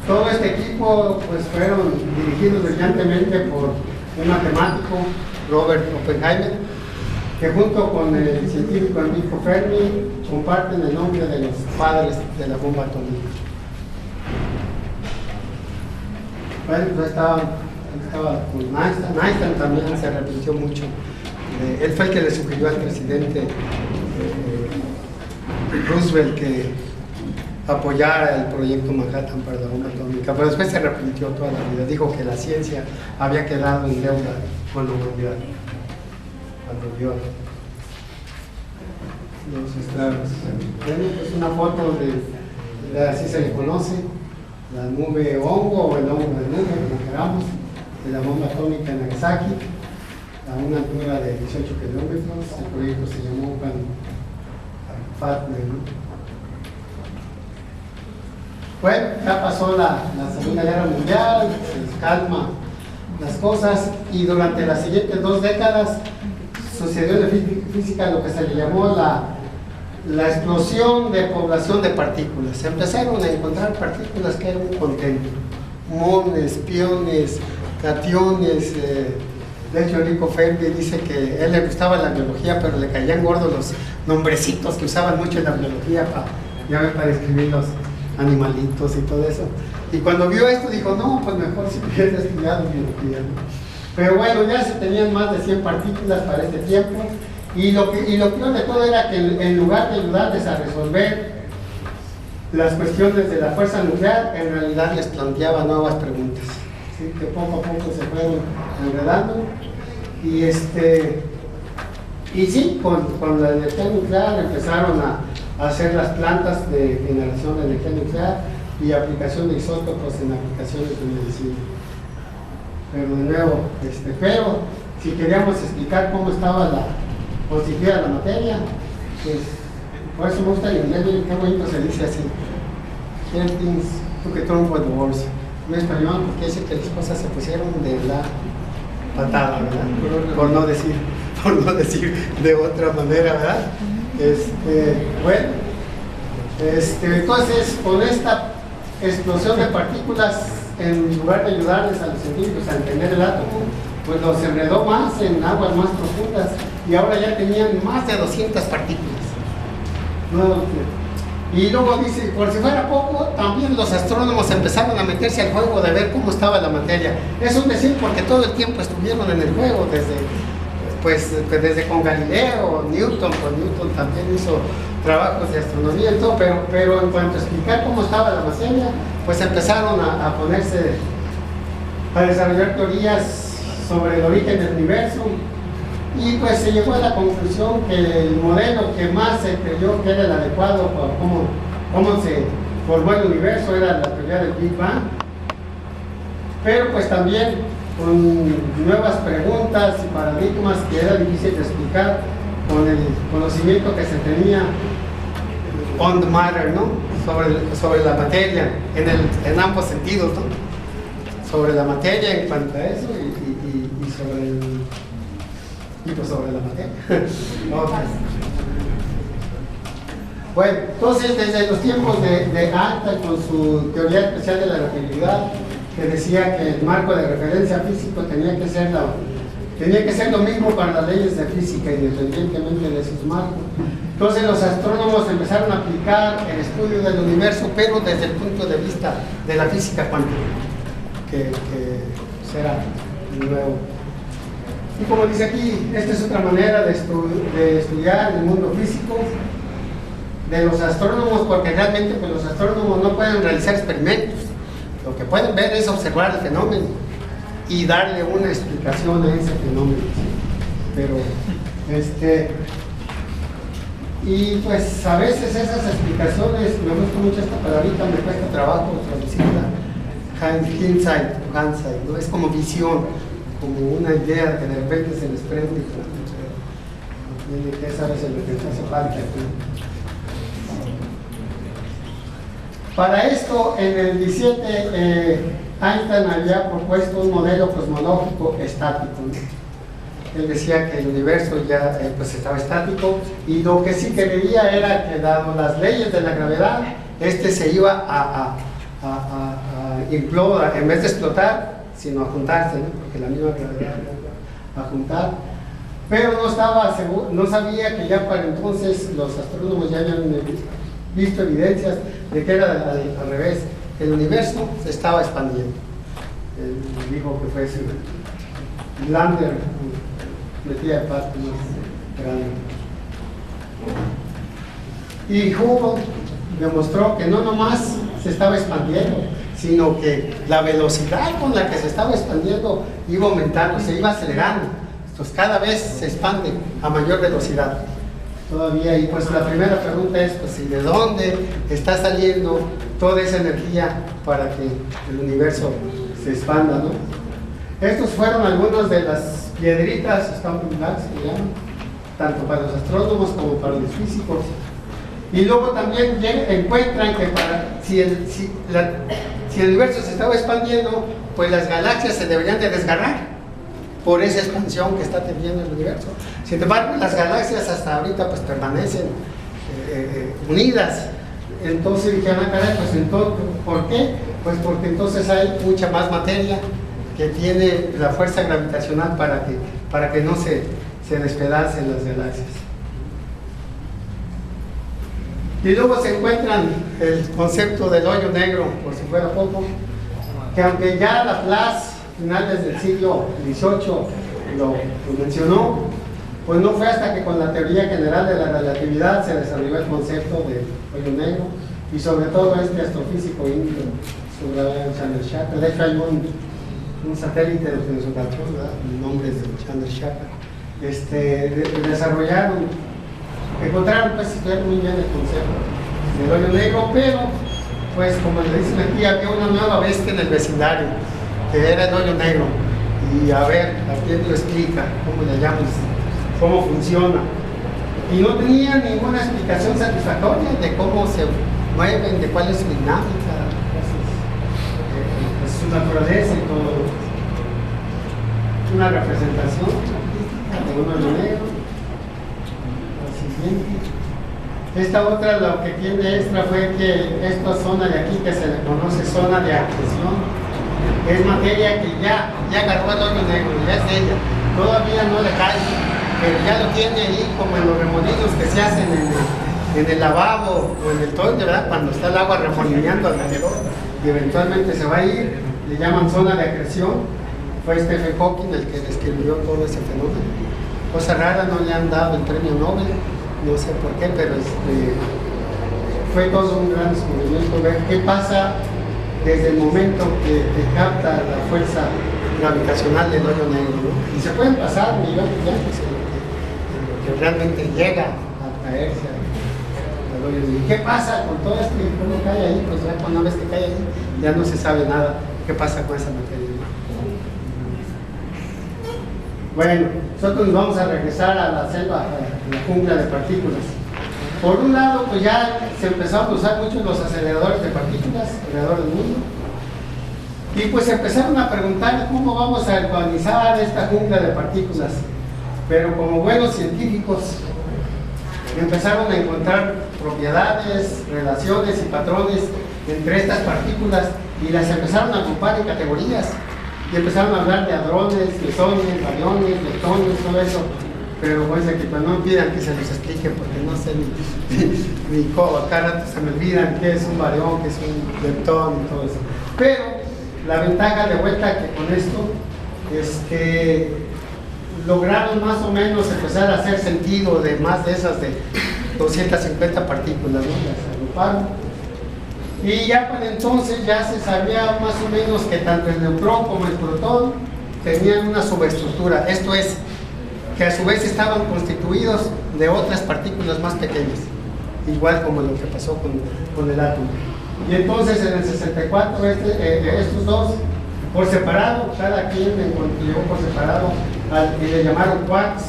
Todo este equipo pues fueron dirigidos brillantemente por un matemático, Robert Oppenheimer, que junto con el científico Enrico Fermi comparten el nombre de los padres de la bomba atómica. Bueno, pues estaban estaba con Einstein. Einstein también se arrepintió mucho. Él fue el que le sugirió al presidente Roosevelt que apoyara el proyecto Manhattan para la bomba atómica, pero después se arrepintió toda la vida. Dijo que la ciencia había quedado en deuda con la humanidad cuando vio los estragos. Bueno, pues una foto de así se le conoce, la nube hongo o el hongo de nube, como queramos, de la bomba atómica en Nagasaki, a una altura de 18 kilómetros. El proyecto se llamó FATME, ¿no? Bueno, ya pasó la Segunda Guerra Mundial, se calma las cosas, y durante las siguientes 2 décadas sucedió en la física lo que se le llamó la explosión de población de partículas. Se empezaron a encontrar partículas que eran un contento, muones, piones, cationes. De hecho, Enrico Fermi dice que a él le gustaba la biología, pero le caían gordos los nombrecitos que usaban mucho en la biología para describir los animalitos y todo eso. Y cuando vio esto dijo, no, pues mejor si hubiera estudiado biología, ¿no? Pero bueno, ya se tenían más de 100 partículas para este tiempo, y lo peor de todo era que en lugar de ayudarles a resolver las cuestiones de la fuerza nuclear, en realidad les planteaba nuevas preguntas, ¿sí? Que poco a poco se fueron enredando, y sí, con la energía nuclear empezaron a hacer las plantas de generación de energía nuclear y aplicación de isótopos en aplicaciones de medicina. Pero de nuevo, pero si queríamos explicar cómo estaba la constituida la materia, pues por eso me gusta el inglés. Miren qué bonito se dice así: "Here things took a turn for the worse". En español, porque dice que las cosas se pusieron de la patada, ¿verdad? Por no decir de otra manera, ¿verdad? Bueno, entonces con esta explosión de partículas, en lugar de ayudarles a los científicos a entender el átomo, pues los enredó más en aguas más profundas, y ahora ya tenían más de 200 partículas. Y luego dice, por si fuera poco, también los astrónomos empezaron a meterse al juego de ver cómo estaba la materia. Es un decir, porque todo el tiempo estuvieron en el juego, desde con Galileo, Newton. Pues Newton también hizo trabajos de astronomía y todo, pero en cuanto a explicar cómo estaba la materia, pues empezaron a ponerse a desarrollar teorías sobre el origen del universo, y pues se llegó a la conclusión que el modelo que más se creyó que era el adecuado para cómo se formó el universo era la teoría del Big Bang, pero pues también con nuevas preguntas y paradigmas que era difícil de explicar con el conocimiento que se tenía on the matter, ¿no? sobre la materia, en ambos sentidos, ¿no? Sobre la materia en cuanto a eso, y sobre la materia. Okay. Bueno, entonces desde los tiempos de Einstein, con su teoría especial de la relatividad, que decía que el marco de referencia físico tenía que ser lo mismo para las leyes de física, independientemente de sus marcos. Entonces los astrónomos empezaron a aplicar el estudio del universo, pero desde el punto de vista de la física cuántica, que será nuevo. Y como dice aquí, esta es otra manera de estudiar el mundo físico de los astrónomos, porque realmente pues, los astrónomos no pueden realizar experimentos. Lo que pueden ver es observar el fenómeno y darle una explicación a ese fenómeno. Pero, y pues a veces esas explicaciones, me gusta mucho esta palabrita, me cuesta trabajo traducirla, hindsight, ¿no? Es como visión, como una idea que de repente se les prende, que esa es lo que hace falta aquí. Para esto, en el 17, Einstein había propuesto un modelo cosmológico estático, ¿no? Él decía que el universo ya pues estaba estático, y lo que sí quería era que, dado las leyes de la gravedad, se iba a implotar, en vez de explotar, sino a juntarse, ¿no? Porque la misma gravedad iba a juntar. Pero no estaba seguro, no sabía que ya para entonces los astrónomos ya habían visto evidencias de que era al revés, el universo se estaba expandiendo. él dijo que fue su Lander, metía de parte más grande. Y Hubble demostró que no nomás se estaba expandiendo, sino que la velocidad con la que se estaba expandiendo iba aumentando, se iba acelerando. Entonces cada vez se expande a mayor velocidad. Todavía, y pues la primera pregunta es, pues, ¿de dónde está saliendo toda esa energía para que el universo se expanda, ¿no? Estos fueron algunas de las piedritas, stumbling blocks, se llaman, tanto para los astrónomos como para los físicos. Y luego también encuentran que si el universo se estaba expandiendo, pues las galaxias se deberían de desgarrar por esa expansión que está teniendo el universo. Sin embargo, las galaxias hasta ahorita pues permanecen unidas. Entonces dijeron, caray, pues entonces, ¿por qué? Pues porque entonces hay mucha más materia que tiene la fuerza gravitacional para que no se despedacen las galaxias. Y luego se encuentran el concepto del hoyo negro, por si fuera poco, que aunque ya Laplace, finales del siglo XVIII, lo mencionó, pues no fue hasta que con la teoría general de la relatividad se desarrolló el concepto del hoyo negro, y sobre todo este astrofísico indio, Chandrasekhar. De hecho hay un satélite de que nos encontró, el nombre es de Chandrasekhar. Encontraron pues muy bien el concepto del hoyo negro, pero pues como le dicen aquí, había una nueva bestia en el vecindario, que era el hoyo negro. Y a ver, ¿quién lo explica? ¿Cómo le llamas? ¿Cómo funciona? Y no tenía ninguna explicación satisfactoria de cómo se mueven, de cuál es su dinámica, pues, su naturaleza y todo. Una representación de un hoyo negro. Esta otra, lo que tiene extra fue que esta zona de aquí, que se le conoce zona de acreción, es materia que ya agarró el hoyo negro, ya es de ella. Todavía no le cae, pero ya lo tiene ahí, como en los remolinos que se hacen en el lavabo o en el toile, ¿verdad? Cuando está el agua remolineando alrededor y eventualmente se va a ir, le llaman zona de acreción. Fue Stephen Hawking el que describió todo ese fenómeno. Cosa rara, no le han dado el premio Nobel. No sé por qué, pero fue todo un gran descubrimiento ver qué pasa desde el momento que capta la fuerza gravitacional del hoyo negro, ¿no? Y se pueden pasar millones de años en lo que realmente llega a caerse al hoyo negro. ¿Qué pasa con todo esto y cómo cae ahí? Pues ya una vez que cae ahí ya no se sabe nada qué pasa con esa materia. Bueno, nosotros nos vamos a regresar a la selva, a la jungla de partículas. Por un lado, pues ya se empezaron a usar mucho los aceleradores de partículas alrededor del mundo. Y pues empezaron a preguntar cómo vamos a urbanizar esta jungla de partículas. Pero como buenos científicos, empezaron a encontrar propiedades, relaciones y patrones entre estas partículas y las empezaron a agrupar en categorías. Y empezaron a hablar de hadrones, mesones, bariones, leptones, todo eso. Pero pues que no pidan que se los explique porque no sé ni cómo, acá rato se me olvidan qué es un barión, qué es un leptón y todo eso. Pero la ventaja de vuelta que con esto es que lograron más o menos empezar a hacer sentido de más de esas de 250 partículas, ¿no? Las agruparon. Y ya para entonces ya se sabía más o menos que tanto el neutrón como el protón tenían una subestructura, esto es, que a su vez estaban constituidos de otras partículas más pequeñas, igual como lo que pasó con el átomo. Y entonces en el 64 estos dos, por separado, cada quien llegó por separado y le llamaron quarks,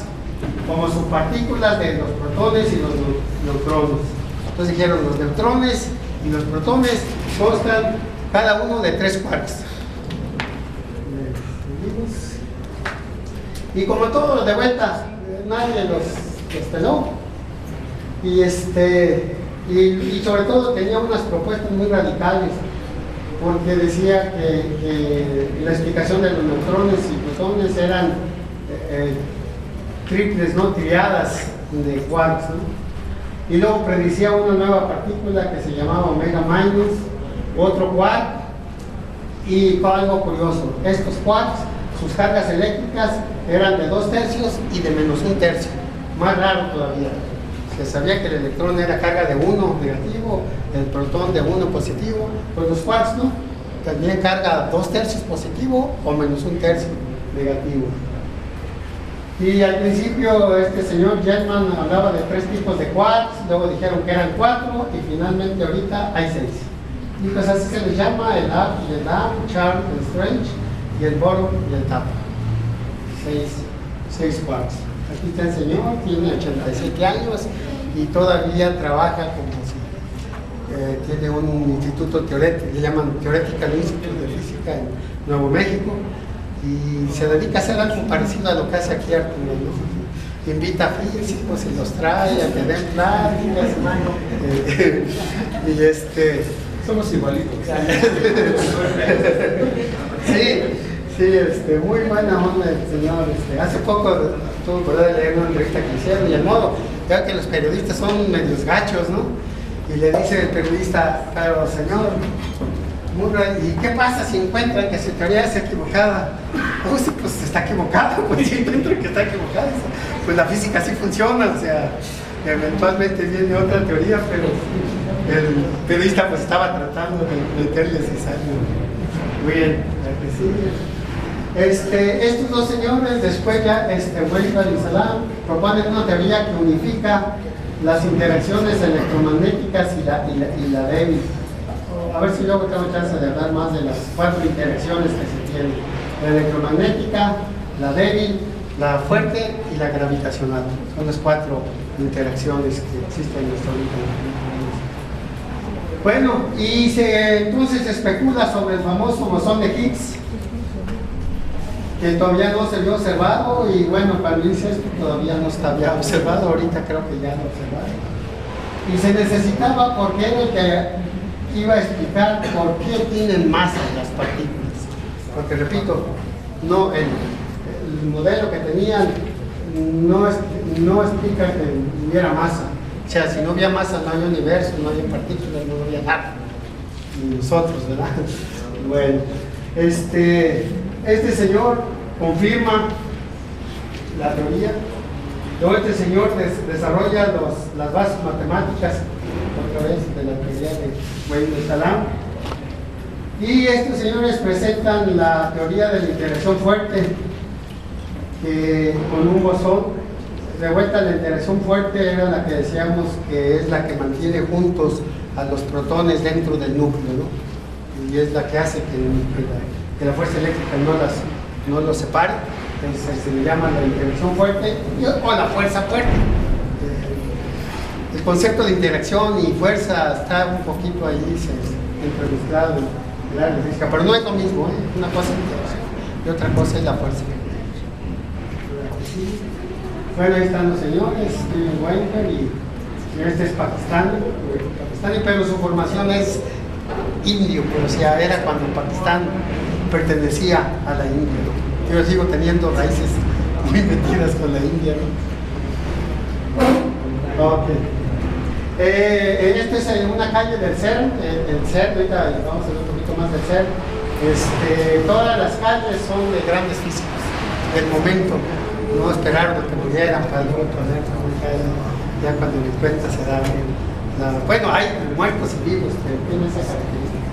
como subpartículas de los protones y los neutrones. Entonces dijeron, los neutrones y los protones constan cada uno de 3 quarks. Y como todos de vuelta, nadie los peló. Y sobre todo tenía unas propuestas muy radicales, porque decía que la explicación de los neutrones y protones eran triples, no triadas de quarks, ¿no? Y luego predicía una nueva partícula que se llamaba omega minus, otro quark, Y algo curioso, estos quarks, sus cargas eléctricas eran de 2/3 y de -1/3. Más raro todavía. Se sabía que el electrón era carga de 1 negativo, el protón de 1 positivo, pues los quarks no. También carga 2/3 positivo o -1/3 negativo. Y al principio este señor Jetman hablaba de 3 tipos de quarks, luego dijeron que eran 4 y finalmente ahorita hay 6. Y pues así se les llama el Up y el Down, Charm, el Strange y el Bottom y el Top. 6 quarks. Aquí está el señor, tiene 87 años y todavía trabaja como si tiene un instituto teórico, le llaman Theoretical Institute de Física en Nuevo México, y se dedica a hacer algo parecido a lo que hace aquí Arturo, ¿no? Invita a físicos y los trae a que den pláticas, y Somos igualitos. Sí, muy buena onda el señor. Hace poco tuve oportunidad de leer una entrevista que hicieron y al modo, ya que los periodistas son medios gachos, ¿no? Y le dice el periodista, pero señor Murray, ¿y qué pasa si encuentran que su teoría es equivocada? Sí, pues está equivocada, pues si encuentran que está equivocada, pues la física sí funciona, o sea, eventualmente viene otra teoría, pero el periodista pues estaba tratando de meterle cizaña. Muy bien, la que sigue. Estos dos señores, después ya Weisberg y Salam, proponen una teoría que unifica las interacciones electromagnéticas y la débil. A ver si luego tengo chance de hablar más de las 4 interacciones que se tienen: la electromagnética, la débil, la fuerte y la gravitacional. Son las 4 interacciones que existen hasta ahorita. Bueno, y entonces se especula sobre el famoso bosón de Higgs, que todavía no se vio observado, y bueno, para mí esto todavía no está ya observado, ahorita creo que ya lo observaron. Y se necesitaba porque era el que iba a explicar por qué tienen masa las partículas. Porque repito, no, el modelo que tenían no explica que hubiera masa. O sea, si no había masa, no había universo, no había partículas, no había nada. Ni nosotros, ¿verdad? Bueno, este señor confirma la teoría. Luego este señor desarrolla las bases matemáticas, otra vez, de la teoría de Weisberg y Salam. Y estos señores presentan la teoría de la interacción fuerte, que con un bosón. De vuelta, la interacción fuerte era la que decíamos que es la que mantiene juntos a los protones dentro del núcleo, ¿no? Y es la que hace que la fuerza eléctrica no los separe. Entonces se le llama la interacción fuerte o la fuerza fuerte. El concepto de interacción y fuerza está un poquito ahí entremezclado en el área de física, pero no es lo mismo, ¿eh? Una cosa es la interacción y otra cosa es la fuerza. Bueno, ahí están los señores, Weisberg y este es pakistani, pero su formación es indio, o sea, era cuando Pakistán pertenecía a la India, ¿no? Yo sigo teniendo raíces muy metidas con la India, ¿no? Ok. Esta es una calle del CERN, el CERN, ahorita vamos a ver un poquito más del CERN. Todas las calles son de grandes físicos del momento. No esperaron a que murieran para luego poner ya cuando les cuenta se da bueno, hay muertos y vivos que tienen esa característica.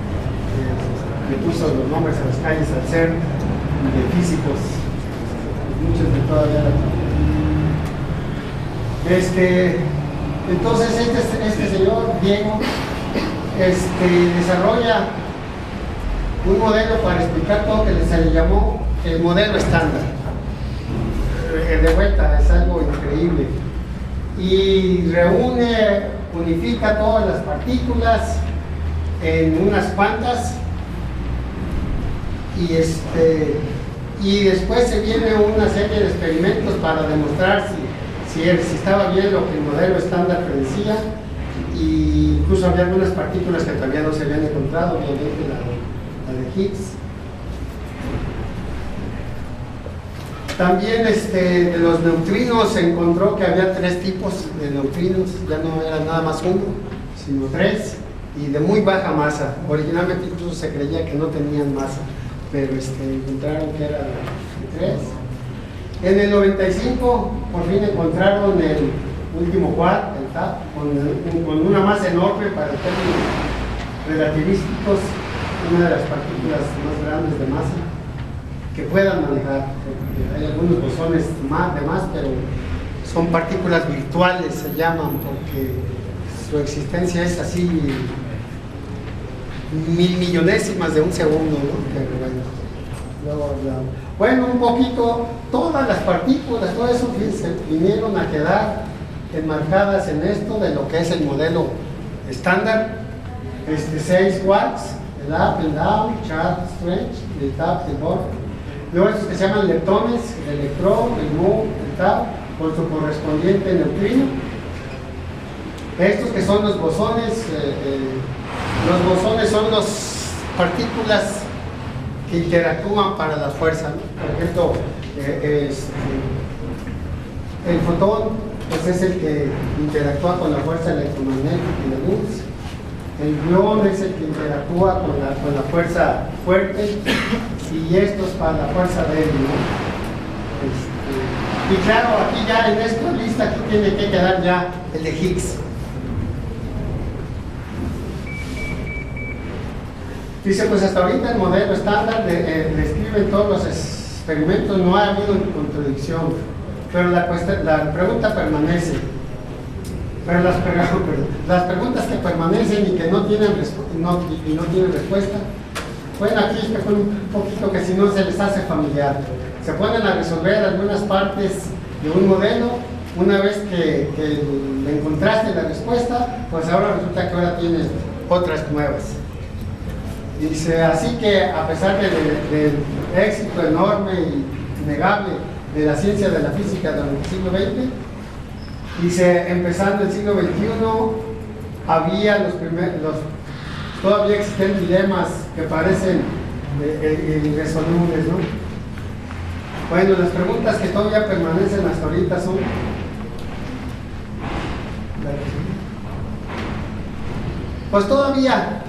Le puso los nombres a las calles al CERN de físicos, muchos de todavía la entonces este señor Diego desarrolla un modelo para explicar todo que se le llamó el modelo estándar. De vuelta, es algo increíble, y unifica todas las partículas en unas cuantas, y después se viene una serie de experimentos para demostrar si estaba bien lo que el modelo estándar predecía, y incluso había algunas partículas que todavía no se habían encontrado, obviamente la de Higgs. También de los neutrinos se encontró que había 3 tipos de neutrinos, ya no era nada más uno, sino 3. y de muy baja masa. Originalmente incluso se creía que no tenían masa, pero encontraron que era de 3. En el 95 por fin encontraron el último quad, el TAP, con una masa enorme para términos relativísticos, una de las partículas más grandes de masa que puedan manejar, porque hay algunos bosones de más, pero son partículas virtuales, se llaman, porque su existencia es así mil millonésimas de un segundo, ¿no? Pero bueno, un poquito, todas las partículas, todo eso vinieron a quedar enmarcadas en esto de lo que es el modelo estándar, 6 watts, el up, el down, charge, stretch, el tap, el board. Luego estos que se llaman leptones, el electrón, el mu, el tau, con su correspondiente neutrino. Estos que son los bosones son las partículas que interactúan para la fuerza, ¿no? Por ejemplo, el fotón pues es el que interactúa con la fuerza electromagnética y la luz. El gluón es el que interactúa con la fuerza fuerte, y estos para la fuerza débil, ¿no? Y claro, aquí ya en esta lista aquí tiene que quedar ya el de Higgs. Dice, pues hasta ahorita el modelo estándar describe todos los experimentos, no ha habido contradicción, pero la pregunta permanece. Pero las preguntas que permanecen y que no tienen respuesta, bueno, aquí fue un poquito que si no se les hace familiar. Se pueden a resolver algunas partes de un modelo. Una vez que le encontraste la respuesta, pues ahora resulta que ahora tienes otras nuevas. Dice, así que a pesar del éxito enorme y innegable de la ciencia de la física durante el siglo XX, dice, empezando el siglo XXI, había todavía existen dilemas que parecen irresolubles, ¿no? Bueno, las preguntas que todavía permanecen hasta ahorita son: pues todavía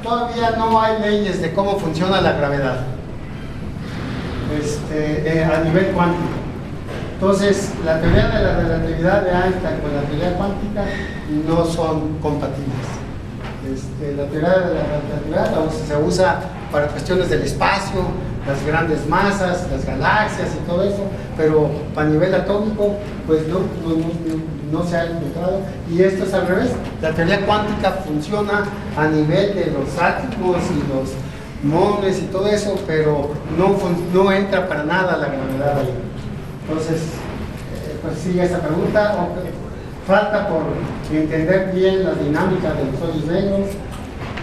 no hay leyes de cómo funciona la gravedad a nivel cuántico. Entonces, la teoría de la relatividad de Einstein con la teoría cuántica no son compatibles. La teoría de la relatividad se usa para cuestiones del espacio, las grandes masas, las galaxias y todo eso, pero a nivel atómico, pues no se ha encontrado. Y esto es al revés. La teoría cuántica funciona a nivel de los átomos y los muones y todo eso, pero no entra para nada la gravedad ahí. Entonces, pues sigue esa pregunta. Falta por entender bien la dinámica de los hoyos negros,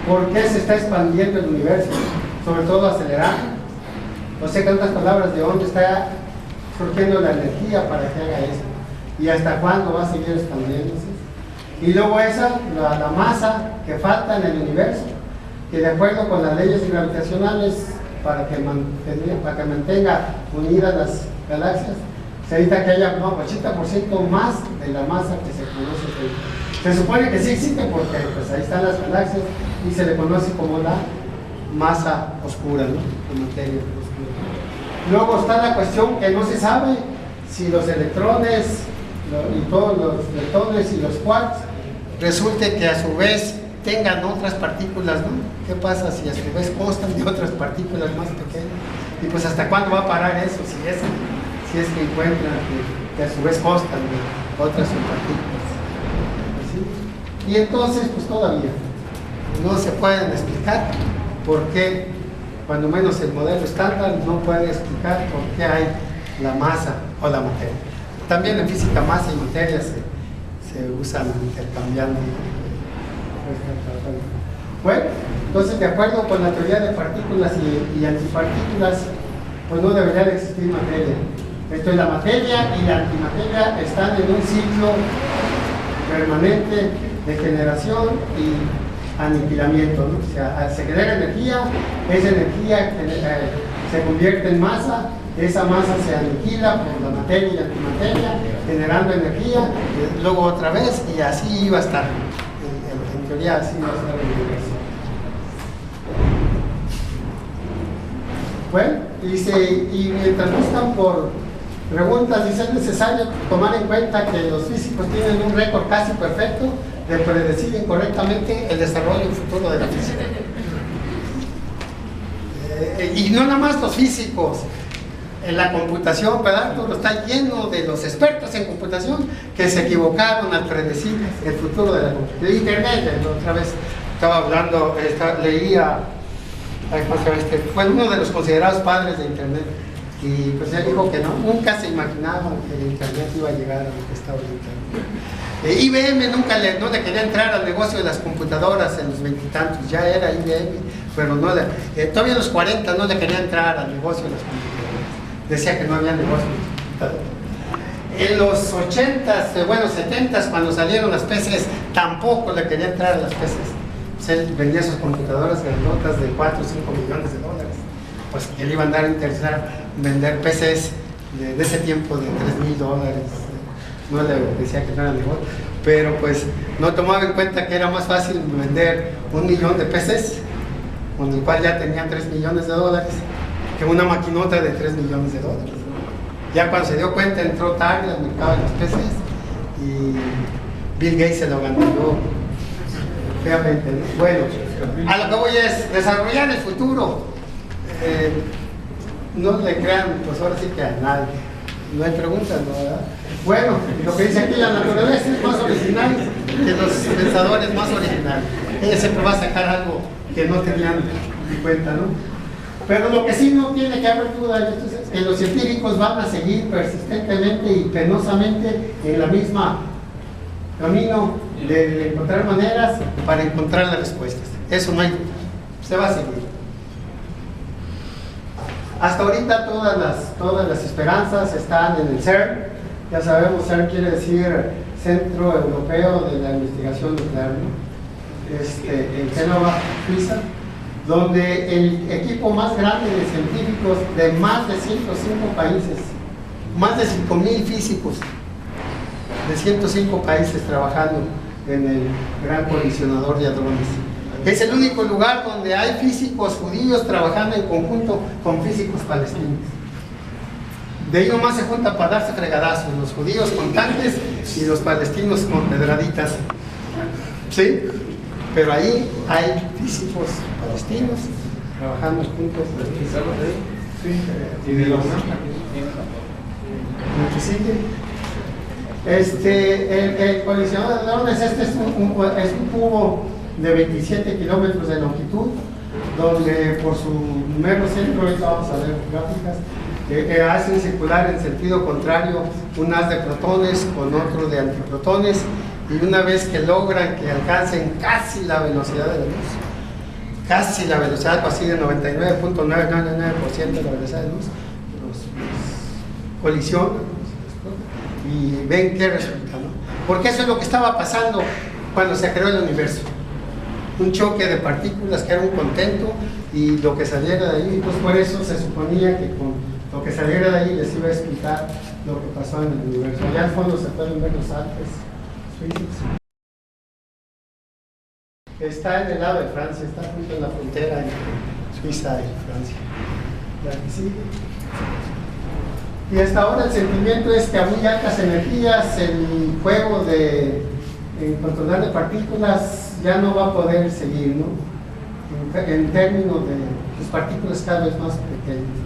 por qué se está expandiendo el universo, sobre todo acelerando. No sé cuántas palabras, de dónde está surgiendo la energía para que haga eso, y hasta cuándo va a seguir expandiéndose. Y luego la masa que falta en el universo, que de acuerdo con las leyes gravitacionales, para que mantenga unidas las galaxias, se necesita que haya 80% más de la masa que se conoce hoy. Se supone que sí existe porque pues ahí están las galaxias y se le conoce como la masa oscura, ¿no? La materia oscura. Luego está la cuestión que no se sabe si los electrones y todos los leptones y los quarks resulte que a su vez tengan otras partículas, ¿no? ¿Qué pasa si a su vez constan de otras partículas más pequeñas? Y pues hasta cuándo va a parar eso, si es que encuentran que a su vez constan de otras subpartículas. ¿Sí? Y entonces, pues todavía no se pueden explicar por qué, cuando menos el modelo estándar no puede explicar por qué hay la masa o la materia. También en física masa y materia se usan intercambiando. Bueno, entonces de acuerdo con la teoría de partículas y antipartículas, pues no debería de existir materia. Esto es, la materia y la antimateria están en un ciclo permanente de generación y aniquilamiento, ¿no? O sea, se genera energía, esa energía se convierte en masa, esa masa se aniquila por la materia y antimateria, generando energía, luego otra vez, y así iba a estar. En teoría así iba a estar el universo. Bueno, dice, y mientras buscan por preguntas, dice, es necesario tomar en cuenta que los físicos tienen un récord casi perfecto de predecir incorrectamente el desarrollo futuro de la física. Y no nada más los físicos, en la computación, ¿verdad? Todo está lleno de los expertos en computación que se equivocaron al predecir el futuro de la computación. De Internet, otra vez estaba hablando, leía, fue uno de los considerados padres de Internet, y pues él dijo que no, nunca se imaginaban que el Internet iba a llegar a lo que está ahorita. IBM no le quería entrar al negocio de las computadoras en los veintitantos, ya era IBM, pero no todavía en los 40 no le quería entrar al negocio de las computadoras, decía que no había negocio de computadoras. En los 80s, bueno, 70s, cuando salieron las PCs, tampoco le quería entrar a las PCs. Él vendía sus computadoras grandotas de 4 o 5 millones de dólares. Pues que le iban a dar interesar vender PCs de ese tiempo de $3,000. No le decía que no era negocio, pero pues no tomaba en cuenta que era más fácil vender 1 millón de PCs, con el cual ya tenían $3 millones, que una maquinota de $3 millones. Ya cuando se dio cuenta, entró tarde al mercado de los PCs y Bill Gates se lo ganó feamente, ¿no? Bueno, a lo que voy es desarrollar el futuro. No le crean, pues ahora sí que a nadie. No hay preguntas, ¿no? ¿Verdad? Bueno, lo que dice aquí, la naturaleza es más original que los pensadores más originales. Ella siempre va a sacar algo que no tenían en cuenta, ¿no? Pero lo que sí no tiene que haber duda es que los científicos van a seguir persistentemente y penosamente en la misma camino de encontrar maneras para encontrar las respuestas. Eso no hay duda. Se va a seguir. Hasta ahorita todas las esperanzas están en el CERN. Ya sabemos, CERN quiere decir Centro Europeo de la Investigación Nuclear, ¿no? En Génova, Suiza, donde el equipo más grande de científicos de más de 105 países, más de 5,000 físicos de 105 países trabajando en el gran colisionador de hadrones. Es el único lugar donde hay físicos judíos trabajando en conjunto con físicos palestinos. De ahí nomás se juntan para darse fregadazos, los judíos con tanques y los palestinos con pedraditas. ¿Sí? Pero ahí hay físicos palestinos trabajando juntos. Sí. ¿Y de la UNAM? El colisionador de hadrones, es un cubo de 27 kilómetros de longitud, donde por su mero centro, ahorita vamos a ver gráficas, hacen circular en sentido contrario un haz de protones con otro de antiprotones, y una vez que logran que alcancen casi la velocidad de la luz, casi la velocidad, así de 99.999% de la velocidad de luz, los colisionan y ven qué resulta, ¿no? Porque eso es lo que estaba pasando cuando se creó el universo. Un choque de partículas que era un contento, y lo que saliera de ahí, pues por eso se suponía que con lo que saliera de ahí les iba a explicar lo que pasó en el universo. Allá al fondo se pueden ver los Alpes suizos. Está en el lado de Francia, está junto en la frontera entre Suiza y Francia. La que sigue. Y hasta ahora el sentimiento es que a muy altas energías el juego de controlar de partículas ya no va a poder seguir, ¿no? En términos de las partículas cada vez más pequeñas.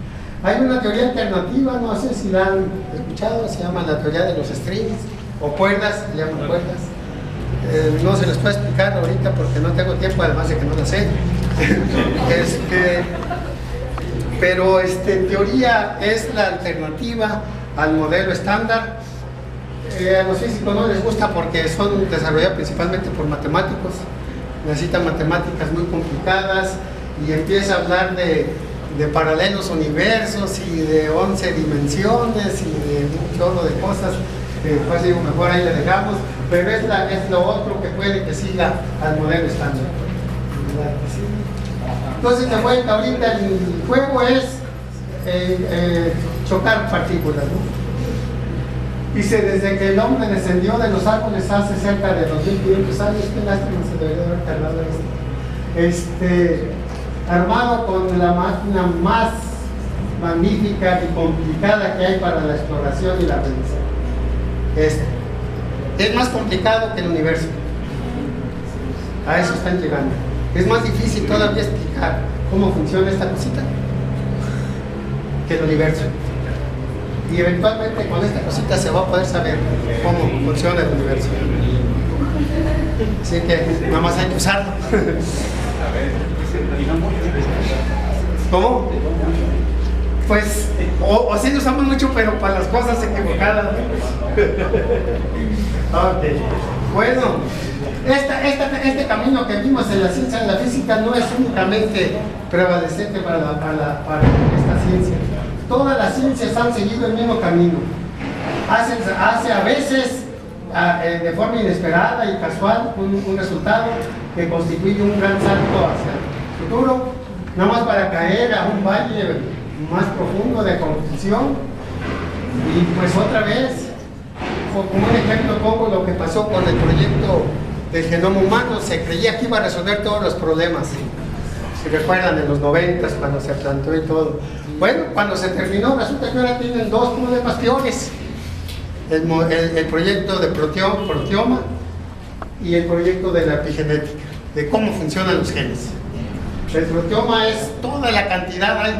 Hay una teoría alternativa, no sé si la han escuchado, se llama la teoría de los strings, o cuerdas, se llaman cuerdas. No se les puede explicar ahorita porque no tengo tiempo, además de que no la sé. Pero en teoría es la alternativa al modelo estándar. A los físicos no les gusta porque son desarrollados principalmente por matemáticos, necesitan matemáticas muy complicadas, y empieza a hablar de paralelos universos y de 11 dimensiones y de un chorro de cosas. Pues digo, mejor ahí le dejamos, pero es lo otro que puede que siga al modelo estándar. Entonces te cuento, ahorita el juego es chocar partículas, ¿no? Dice, desde que el hombre descendió de los árboles hace cerca de 2.500 años, qué lástima, se debería haber tardado armado con la máquina más magnífica y complicada que hay para la exploración y la aprendizaje. Es más complicado que el universo. A eso están llegando. Es más difícil todavía explicar cómo funciona esta cosita que el universo. Y eventualmente con esta cosita se va a poder saber cómo funciona el universo. Así que nada más hay que usarlo. ¿Cómo? Pues, o sí lo usamos mucho, pero para las cosas equivocadas. Ok. Bueno, este camino que vimos en la ciencia de la física no es únicamente prevalecente para esta ciencia. Todas las ciencias han seguido el mismo camino. Hace a veces, de forma inesperada y casual, un resultado que constituye un gran salto hacia el futuro, nada más para caer a un valle más profundo de confusión. Y pues otra vez, como un ejemplo, pongo lo que pasó con el proyecto del genoma humano. Se creía que iba a resolver todos los problemas. Si recuerdan, en los 90 cuando se planteó y todo. Bueno, cuando se terminó, resulta que ahora tienen dos problemas peores. El proyecto de proteoma y el proyecto de la epigenética, de cómo funcionan los genes. El proteoma es toda la cantidad, hay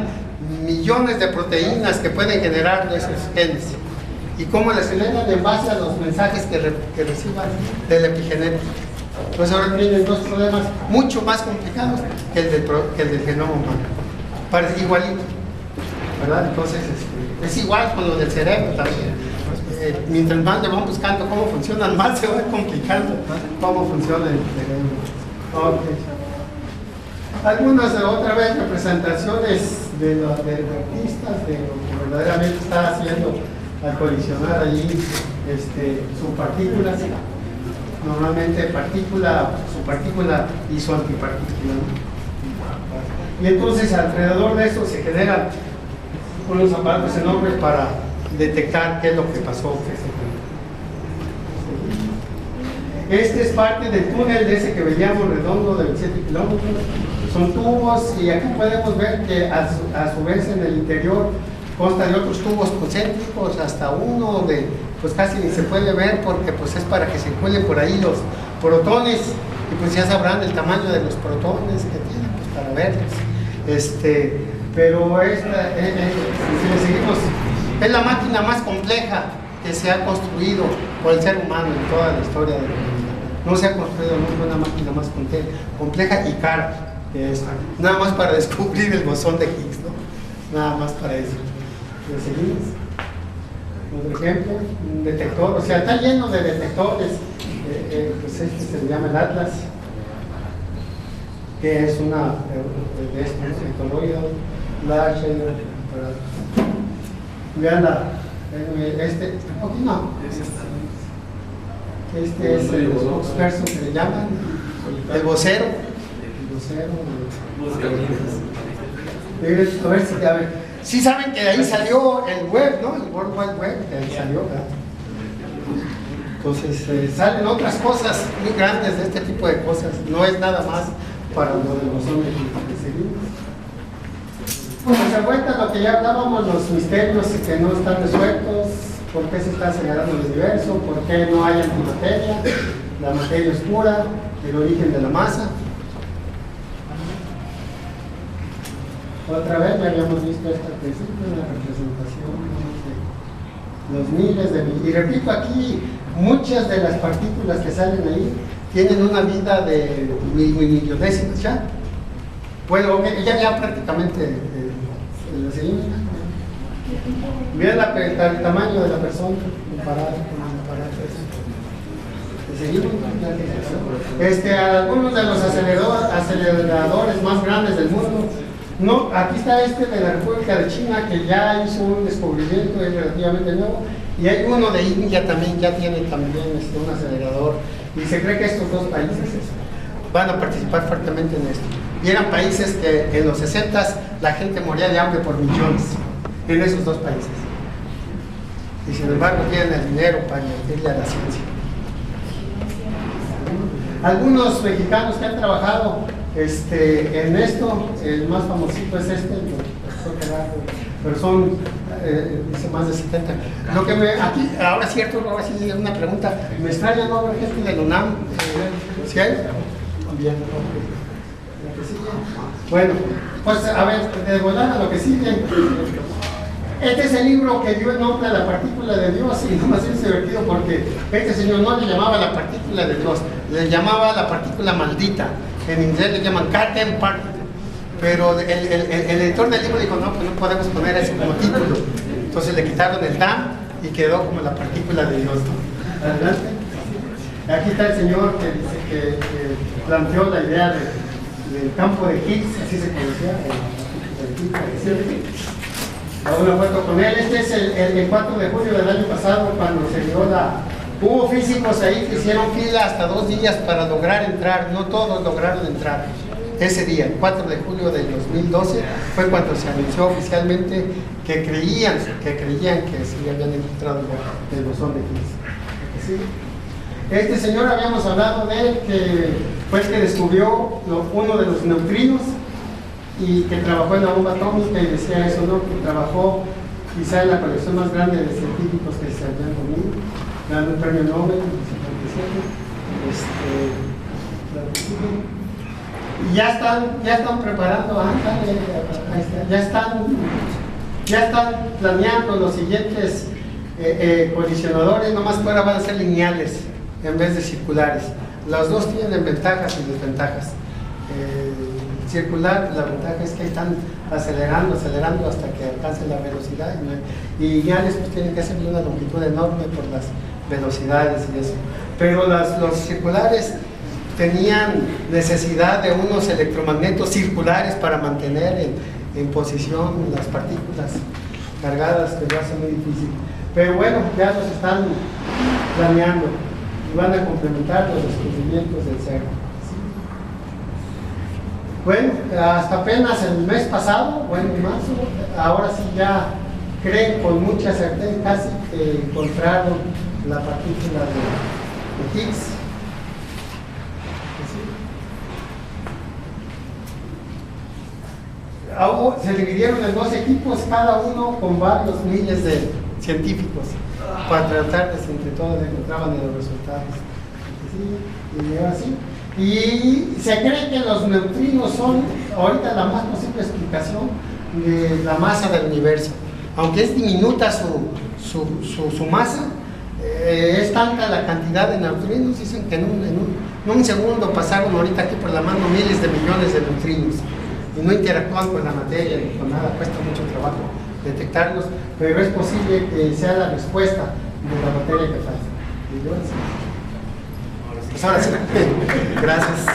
millones de proteínas que pueden generar esos genes. Y cómo las generan en base a los mensajes que reciban de la epigenética. Pues ahora tienen dos problemas mucho más complicados que el del genoma humano. Parece igualito, ¿verdad? Entonces es igual con lo del cerebro también. Mientras más le van buscando cómo funcionan, más se va complicando cómo funciona el cerebro. Okay. Algunas otra vez representaciones de artistas, de lo que verdaderamente está haciendo al colisionar allí subpartículas. Normalmente su partícula y su antipartícula, ¿no? Y entonces alrededor de eso se generan unos aparatos enormes para detectar qué es lo que pasó. Este es parte del túnel de ese que veíamos redondo de 27 kilómetros. Son tubos y aquí podemos ver que a su vez en el interior consta de otros tubos concéntricos, hasta uno donde pues casi ni se puede ver porque pues es para que circulen por ahí los protones y pues ya sabrán el tamaño de los protones que tienen pues para verlos. Pero esta, si le seguimos, es la máquina más compleja que se ha construido por el ser humano en toda la historia de la humanidad. No se ha construido nunca una máquina más compleja y cara que esta. Nada más para descubrir el bosón de Higgs, ¿no? Nada más para eso. ¿Lo seguimos? Otro ejemplo, un detector, o sea, está lleno de detectores. Pues se llama el Atlas, que es una de estos detectoroides, Large Aparatus. Vean no. Este es el spokesperson que le llaman, el vocero. A ver si sí saben que de ahí salió el web, ¿no? El World Wide Web, de ahí salió, ¿verdad? Entonces salen otras cosas muy grandes de este tipo de cosas. No es nada más para lo de los hombres que seguimos. Pues se cuenta lo que ya hablábamos, los misterios que no están resueltos, por qué se está acelerando el universo, por qué no hay antimateria, la materia oscura, el origen de la masa. Otra vez ya habíamos visto esto al principio, la representación de los miles. Y repito, aquí muchas de las partículas que salen ahí tienen una vida de millonésimas ya. Bueno, ya prácticamente la seguimos. Vean el tamaño de la persona comparado con el aparato. Seguimos. Algunos de los aceleradores más grandes del mundo. No, aquí está de la República de China, que ya hizo un descubrimiento, es relativamente nuevo, y hay uno de India también, ya tiene también un acelerador, y se cree que estos dos países van a participar fuertemente en esto. Y eran países que en los 60s la gente moría de hambre por millones, en esos dos países. Y sin embargo tienen el dinero para invertirle a la ciencia. Algunos mexicanos que han trabajado en esto, el más famosito es el doctor Gerardo pero son dice más de 70. Lo que aquí, ahora cierto, ahora sí es una pregunta, me extraña no haber gente del UNAM, ¿sí hay? Bien, lo que sigue. Bueno, pues a ver, de volada lo que sigue. Este es el libro que dio el nombre a la partícula de Dios, y no más es divertido porque este señor no le llamaba la partícula de Dios, le llamaba la partícula maldita. En inglés le llaman Goddamn Particle. Pero el editor del libro dijo, no, pues no podemos poner eso como título. Entonces le quitaron el DAM y quedó como la partícula de Dios. Adelante. Aquí está el señor que dice que planteó la idea del campo de Higgs, así se conocía, el Higgs. Hago una foto con él. Este es el 4 de julio del año pasado, cuando se dio Hubo físicos ahí que hicieron fila hasta 2 días para lograr entrar, no todos lograron entrar. Ese día, el 4 de julio del 2012, fue cuando se anunció oficialmente que creían que sí habían encontrado el bosón de Higgs. ¿Sí? Este señor, habíamos hablado de él, que fue el que descubrió uno de los neutrinos y que trabajó en la bomba atómica, y decía eso, ¿no? Que trabajó quizá en la colección más grande de científicos que se habían unido, ganó el premio Nobel en el 57. Y ya están preparando, ya están planeando los siguientes colisionadores, nomás que ahora van a ser lineales en vez de circulares. Los dos tienen ventajas y desventajas. Circular, la ventaja es que están acelerando hasta que alcancen la velocidad, y lineales pues tienen que hacer una longitud enorme por las velocidades y eso. Pero los circulares tenían necesidad de unos electromagnetos circulares para mantener en posición las partículas cargadas, que lo hace muy difícil. Pero bueno, ya los están planeando y van a complementar los descubrimientos del CERN. ¿Sí? Bueno, hasta apenas el mes pasado, en marzo, ahora sí ya creen con mucha certeza casi que encontraron la partícula de Higgs. Se dividieron en 2 equipos, cada uno con varios miles de científicos, para tratar de, entre todos, encontraban los resultados. Y se cree que los neutrinos son ahorita la más posible explicación de la masa del universo. Aunque es diminuta su masa, es tanta la cantidad de neutrinos, dicen que en un segundo pasaron ahorita aquí por la mano miles de millones de neutrinos. Y no interactúan con la materia ni con nada, cuesta mucho trabajo detectarlos, pero es posible que sea la respuesta de la materia que falta. Pues ahora sí. Gracias.